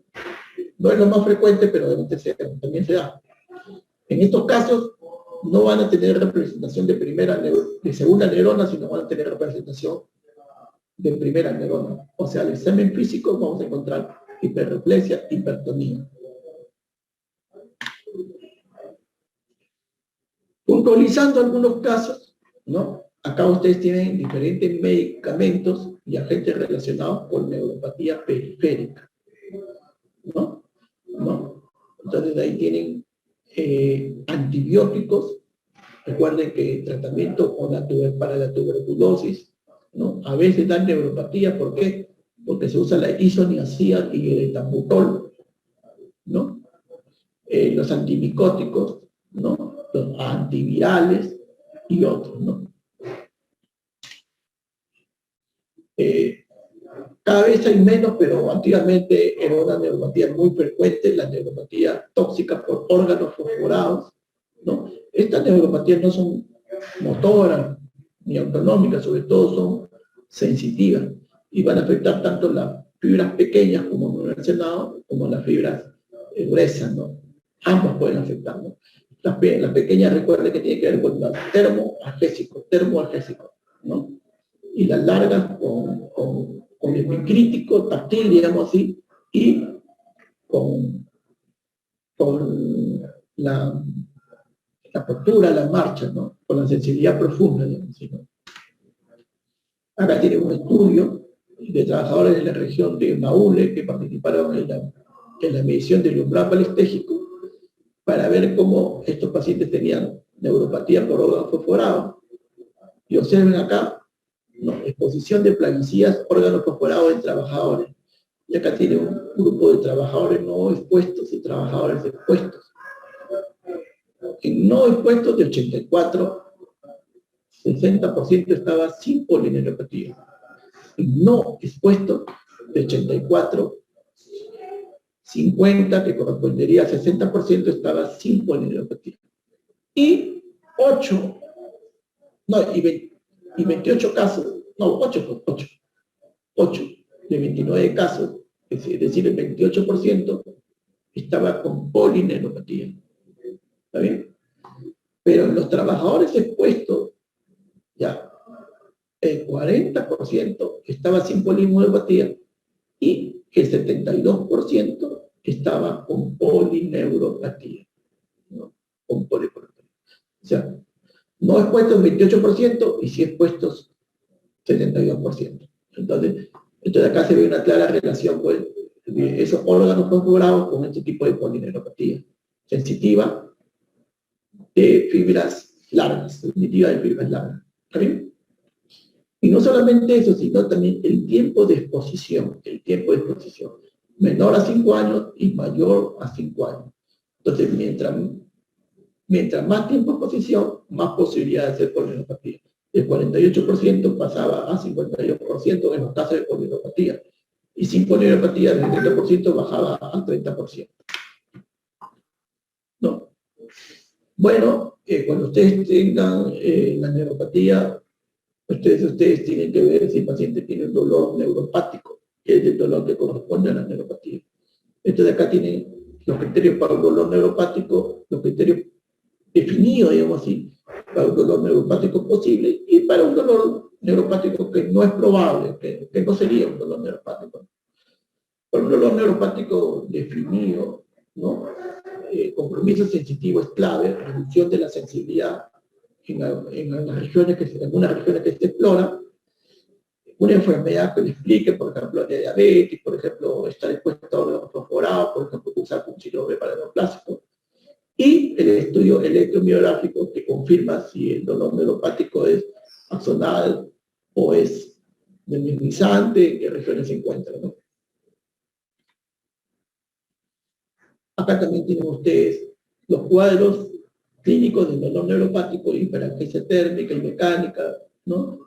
No es lo más frecuente, pero también se da. En estos casos, no van a tener representación de segunda neurona, sino van a tener representación de primera neurona. O sea, el examen físico vamos a encontrar hiperreflexia, hipertonía. Puntualizando algunos casos, ¿no? Acá ustedes tienen diferentes medicamentos y agentes relacionados con neuropatía periférica, ¿no? Entonces ahí tienen antibióticos. Recuerden que el tratamiento para la tuberculosis, ¿no? A veces dan neuropatía. ¿Por qué? Porque se usa la isoniazida y el etambutol, ¿no? Los antimicóticos, ¿no? Los antivirales y otros, ¿no? Cada vez hay menos, pero antiguamente era una neuropatía muy frecuente, la neuropatía tóxica por órganos fosforados, ¿no? Estas neuropatías no son motoras ni autonómicas, sobre todo son sensitivas y van a afectar tanto las fibras pequeñas, como hemos mencionado, como las fibras gruesas, ¿no? Ambos pueden afectar, ¿no? Las pequeñas, recuerden que tienen que ver con los termoalgésicos, ¿no? Y las largas con el micrítico, táctil, digamos así, y con la postura, la marcha, ¿no? Con la sensibilidad profunda, digamos así, ¿no? Acá tiene un estudio de trabajadores de la región de Maule que participaron en la medición del umbral balestégico para ver cómo estos pacientes tenían neuropatía por órganos fosforados. Y observen acá, ¿no? Exposición de plaguicidas, órganos fosforados en trabajadores. Y acá tiene un grupo de trabajadores no expuestos y trabajadores expuestos. En no expuestos de 84 60% estaba sin polineuropatía. No expuesto de 84, 50, que correspondería a 60%, estaba sin polineuropatía. Y 8, no, y 28 casos, no, 8 de 29 casos, es decir, el 28% estaba con polineuropatía. ¿Está bien? Pero en los trabajadores expuestos, ya, el 40% estaba sin polineuropatía y el 72% estaba con polineuropatía, ¿no? Con polineuropatía. O sea, no expuestos 28% y sí expuestos 72%. Entonces acá se ve una clara relación, pues, de esos órganos configurados con este tipo de polineuropatía sensitiva de fibras largas, sensitiva de fibras largas. ¿Está bien? Y no solamente eso, sino también el tiempo de exposición, menor a 5 años y mayor a 5 años. Entonces, mientras más tiempo de exposición, más posibilidad de hacer polineuropatía. El 48% pasaba a 52% en los casos de polineuropatía. Y sin polineuropatía, el 30% bajaba al 30%. ¿No? Bueno, cuando ustedes tengan la neuropatía, ustedes tienen que ver si el paciente tiene un dolor neuropático, que es el dolor que corresponde a la neuropatía. Entonces acá tienen los criterios para un dolor neuropático, los criterios definidos, digamos así, para un dolor neuropático posible y para un dolor neuropático que no es probable, que no sería un dolor neuropático. Para un dolor neuropático definido, ¿no? Compromiso sensitivo es clave, reducción de la sensibilidad en algunas regiones que se exploran, una enfermedad que le explique, por ejemplo, de diabetes, por ejemplo, estar expuesto a órganos fosforados, por ejemplo, usar un síndrome paraneoplásico, y el estudio electromiográfico que confirma si el dolor neuropático es axonal o es desminimizante, en qué regiones se encuentra, ¿no? Acá también tienen ustedes los cuadros clínicos del dolor neuropático, hiperalgesia térmica y mecánica, ¿no?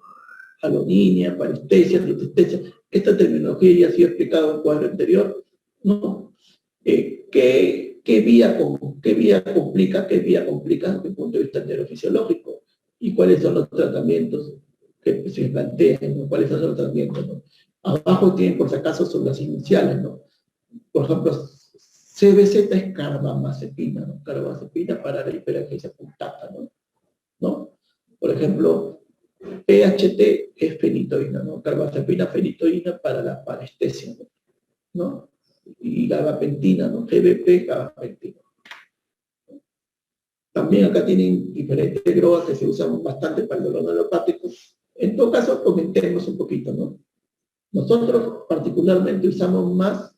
Aloninia, parestesia, tristestesia. Esta terminología ya ha sido explicada en el cuadro anterior, ¿no? ¿Qué vía complica desde el punto de vista neurofisiológico? ¿Y cuáles son los tratamientos que se plantean, ¿no? ¿Cuáles son los tratamientos, ¿no? Abajo tienen, por si acaso, son las iniciales, ¿no? Por ejemplo, CBZ es carbamazepina, ¿no? Carbamazepina para la hiperalgesia punctata, ¿no? Por ejemplo, PHT es fenitoína, ¿no? Carbamazepina, fenitoína para la parestesia, ¿no? Y gabapentina, ¿no? GBP, gabapentina. También acá tienen diferentes drogas que se usan bastante para el dolor neuropático. En todo caso, comentemos un poquito, ¿no? Nosotros particularmente usamos más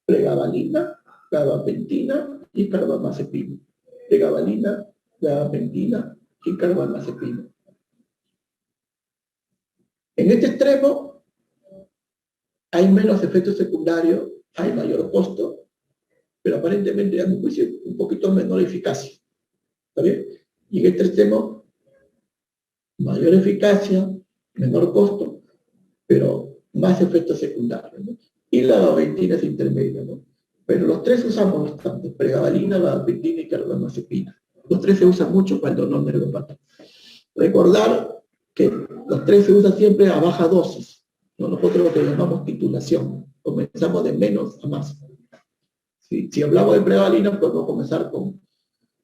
pregabalina, gabapentina y carbamazepina. Pregabalina, gabapentina y carbamazepina. En este extremo hay menos efectos secundarios, hay mayor costo, pero aparentemente a mi juicio un poquito menor eficacia. ¿Está bien? Y en este extremo, mayor eficacia, menor costo, pero más efectos secundarios, ¿no? Y la gabapentina es intermedia, ¿no? Pero los tres usamos bastante, pregabalina, gabapentina y carbamazepina. Los tres se usan mucho para el dolor neuropático. Recordar que los tres se usan siempre a baja dosis, ¿no? Nosotros lo que llamamos titulación, comenzamos de menos a más. Si hablamos de pregabalina, podemos comenzar con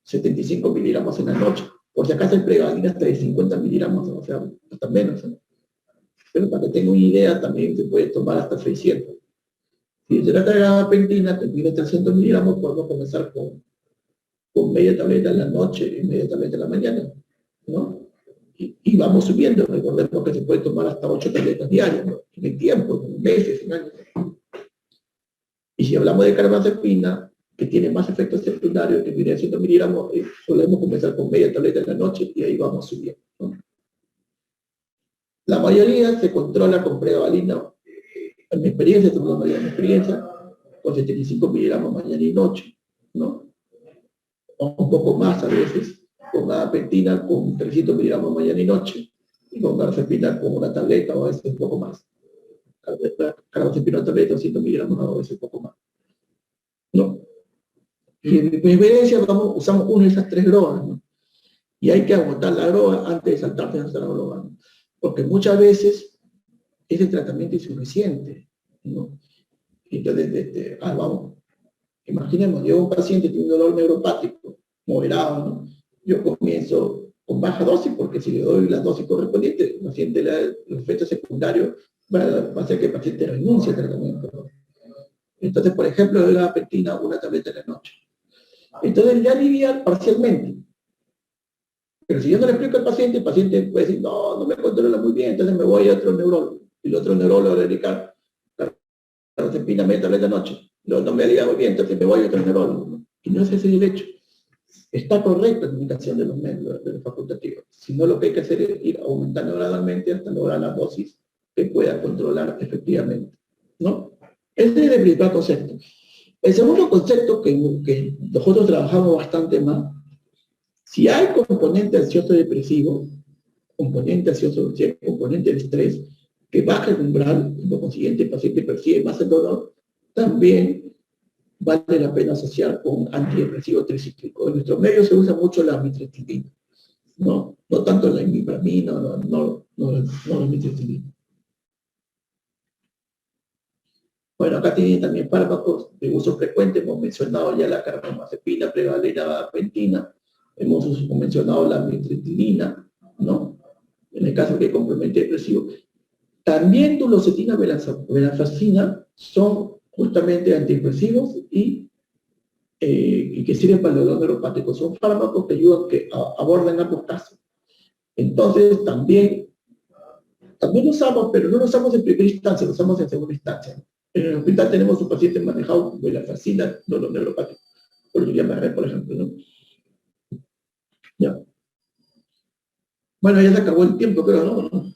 75 miligramos en la noche. Por si acaso el pregabalina hasta de 50 miligramos, o sea, hasta menos, ¿no? Pero para que tengan una idea, también se puede tomar hasta 600. Si se trata de gabapentina, que tiene 300 miligramos, podemos comenzar con media tableta en la noche y media tableta en la mañana, ¿no? Y vamos subiendo. Recordemos que se puede tomar hasta 8 tabletas diarias, ¿no? En el tiempo, en meses, en años. Y si hablamos de carbamazepina, que tiene más efectos secundarios, que tiene 100 miligramos, solemos comenzar con media tableta en la noche y ahí vamos subiendo, ¿no? La mayoría se controla con pregabalina, en mi experiencia, con 75 miligramos mañana y noche, ¿no? O un poco más a veces, con gabapentina con 300 miligramos mañana y noche, y con carbamazepina con una tableta o a veces un poco más. Carbamazepina una tableta, 200 miligramos o a veces un poco más. ¿No? Y en preferencia usamos una de esas 3 drogas, ¿no? Y hay que agotar la droga antes de saltarse a la droga, ¿no? Porque muchas veces ese tratamiento es insuficiente, ¿no? Entonces, vamos, imaginemos, yo un paciente tiene un dolor neuropático moderado, ¿no? Yo comienzo con baja dosis, porque si le doy la dosis correspondiente, el paciente, los efectos secundarios va a hacer que el paciente renuncie al tratamiento, ¿no? Entonces, por ejemplo, le doy gabapentina una tableta en la noche. Entonces le alivia parcialmente. Pero si yo no le explico al paciente, el paciente puede decir, no, no me controla muy bien, entonces me voy a otro neurólogo. Y el otro neurólogo le dedica carbamazepina media tableta en la noche. No me diga muy bien, entonces me voy a otro neurólogo, ¿no? Y no es ese el hecho. Está correcta la indicación de los facultativos. Si no, lo que hay que hacer es ir aumentando gradualmente hasta lograr la dosis que pueda controlar efectivamente, ¿no? Ese es el principal concepto. El segundo concepto que nosotros trabajamos bastante más, si hay componente ansioso depresivo, componente ansioso, componente de estrés, que baja el umbral, y por consiguiente el paciente percibe más el dolor, también vale la pena asociar con antidepresivo tricíclico. En nuestros medios se usa mucho la amitriptilina, no tanto la imipramina, no la amitriptilina. Bueno, acá tienen también fármacos de uso frecuente, hemos mencionado ya la carbamazepina, prevalina, gabapentina, hemos mencionado la amitriptilina, ¿no? En el caso que complemente depresivo. También duloxetina, venlafaxina son justamente antidepresivos y que sirven para el dolor neuropático. Son fármacos que ayudan que aborden ambos casos. Entonces, también lo usamos, pero no lo usamos en primera instancia, lo usamos en segunda instancia. En el hospital tenemos un paciente manejado con venlafaxina, dolor neuropático, por ejemplo, ¿no? Ya. Bueno, ya se acabó el tiempo, creo, ¿no?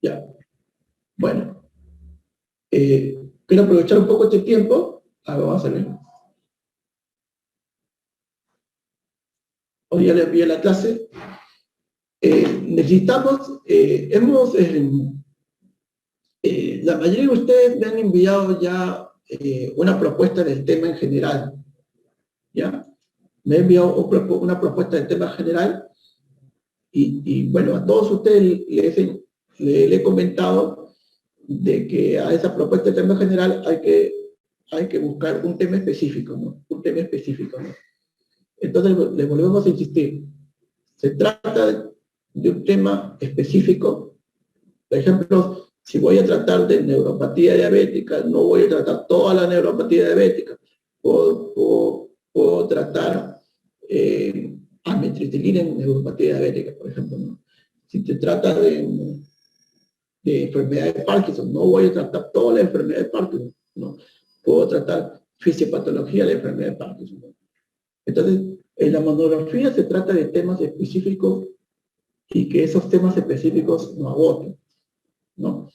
Ya. Bueno. Quiero aprovechar un poco este tiempo. Vamos a ver. Hoy ya les envié la clase. Necesitamos, la mayoría de ustedes me han enviado ya una propuesta del tema en general. ¿Ya? Me han enviado una propuesta del tema general y bueno, a todos ustedes les he comentado de que a esa propuesta de tema general hay que buscar un tema específico, ¿no? Un tema específico, ¿no? Entonces, le volvemos a insistir. Se trata de un tema específico. Por ejemplo, si voy a tratar de neuropatía diabética, no voy a tratar toda la neuropatía diabética. Puedo tratar amitriptilina en neuropatía diabética, por ejemplo, ¿no? Si se trata de enfermedad de Parkinson, no voy a tratar toda la enfermedad de Parkinson, ¿no? Puedo tratar fisiopatología de la enfermedad de Parkinson, ¿no? Entonces, en la monografía se trata de temas específicos y que esos temas específicos no agoten, ¿no?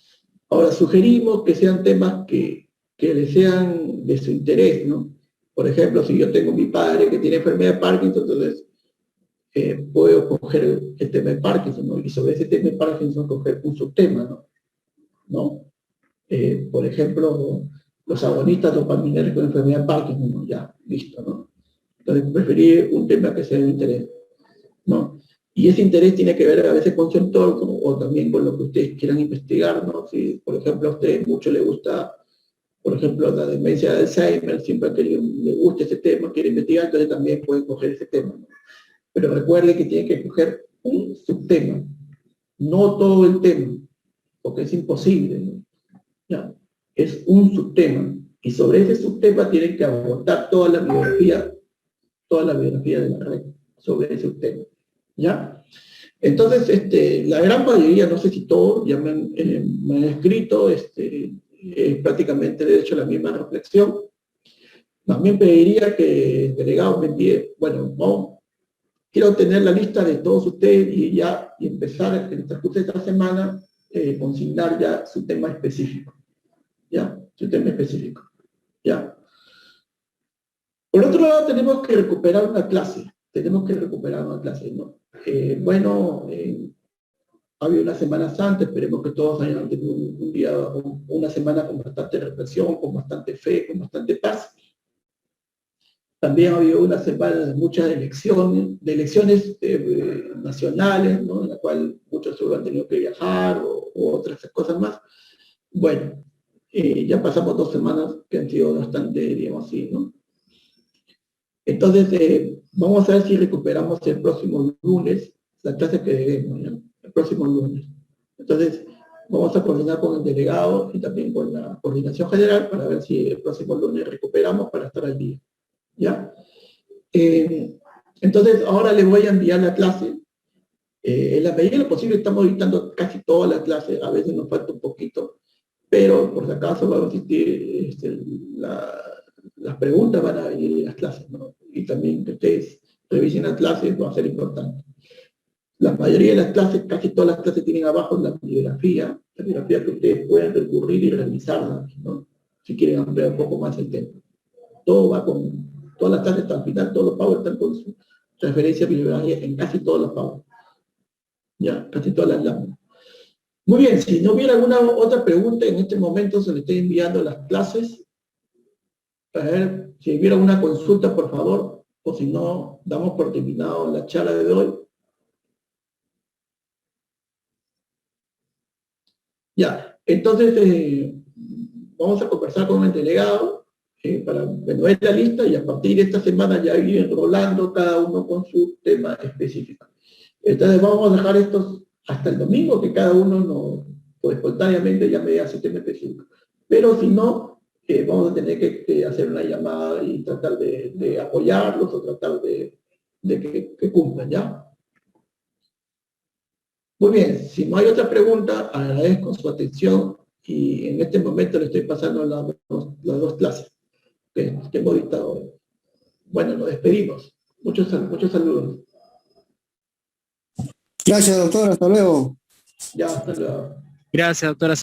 Ahora, sugerimos que sean temas que les sean de su interés, ¿no? Por ejemplo, si yo tengo mi padre que tiene enfermedad de Parkinson, entonces puedo coger el tema de Parkinson, ¿no? Y sobre ese tema de Parkinson coger un subtema, ¿no? Por ejemplo, los agonistas dopaminérgicos con enfermedad de Parkinson, ¿no? Ya, listo, ¿no? Entonces, preferir un tema que sea de interés, ¿no? Y ese interés tiene que ver a veces con su entorno o también con lo que ustedes quieran investigar, ¿no? Si, por ejemplo, a ustedes mucho les gusta, por ejemplo, la demencia de Alzheimer, siempre que le gusta ese tema, quiere investigar, entonces también pueden coger ese tema, ¿no? Pero recuerde que tienen que coger un subtema, no todo el tema, porque es imposible, ¿no? ¿Ya? Es un subtema, y sobre ese subtema tienen que abordar toda la biografía de la red sobre ese subtema, ¿ya? Entonces, la gran mayoría, no sé si todos, ya me han escrito, prácticamente he hecho la misma reflexión. También pediría que el delegado me envíe, bueno, quiero tener la lista de todos ustedes y empezar en el transcurso de esta semana, consignar ya su tema específico, ¿ya? Su tema específico, ¿ya? Por otro lado, tenemos que recuperar una clase, tenemos que recuperar una clase, ¿no? Había unas semanas antes, esperemos que todos hayan tenido un día, una semana con bastante reflexión, con bastante fe, con bastante paz. También ha habido una semana de muchas elecciones nacionales, ¿no? En la cual muchos han tenido que viajar o otras cosas más. Bueno, ya pasamos 2 semanas que han sido bastante, digamos así, ¿no? Entonces, vamos a ver si recuperamos el próximo lunes la clase que debemos, ¿no? El próximo lunes. Entonces, vamos a coordinar con el delegado y también con la coordinación general para ver si el próximo lunes recuperamos para estar al día, ¿ya? Entonces, ahora les voy a enviar la clase. En la medida de lo posible estamos editando casi toda la clase, a veces nos falta un poquito, pero por si acaso va a existir las preguntas van a venir en las clases, ¿no? Y también que ustedes revisen las clases va a ser importante. La mayoría de las clases, casi todas las clases tienen abajo la bibliografía que ustedes pueden recurrir y revisarla, ¿no? Si quieren ampliar un poco más el tema. Todo va con, todas las clases hasta al final, todos los PowerPoint están con su referencia bibliográfica en casi todos los PowerPoint. Ya, casi todas las láminas. Muy bien, si no hubiera alguna otra pregunta, en este momento se le estoy enviando las clases. A ver, si hubiera una consulta, por favor, o si no, damos por terminado la charla de hoy. Ya, entonces vamos a conversar con el delegado para ver la lista y a partir de esta semana ya ir enrolando cada uno con su tema específico. Entonces vamos a dejar estos hasta el domingo, que cada uno nos, pues, espontáneamente llame a su tema específico. Pero si no, vamos a tener que hacer una llamada y tratar de apoyarlos o tratar de que cumplan, ¿ya? Muy bien, si no hay otra pregunta, agradezco su atención y en este momento le estoy pasando las dos clases que hemos dictado hoy. Bueno, nos despedimos. Muchos saludos. Gracias, doctor. Hasta luego. Ya, hasta luego. Gracias, doctora.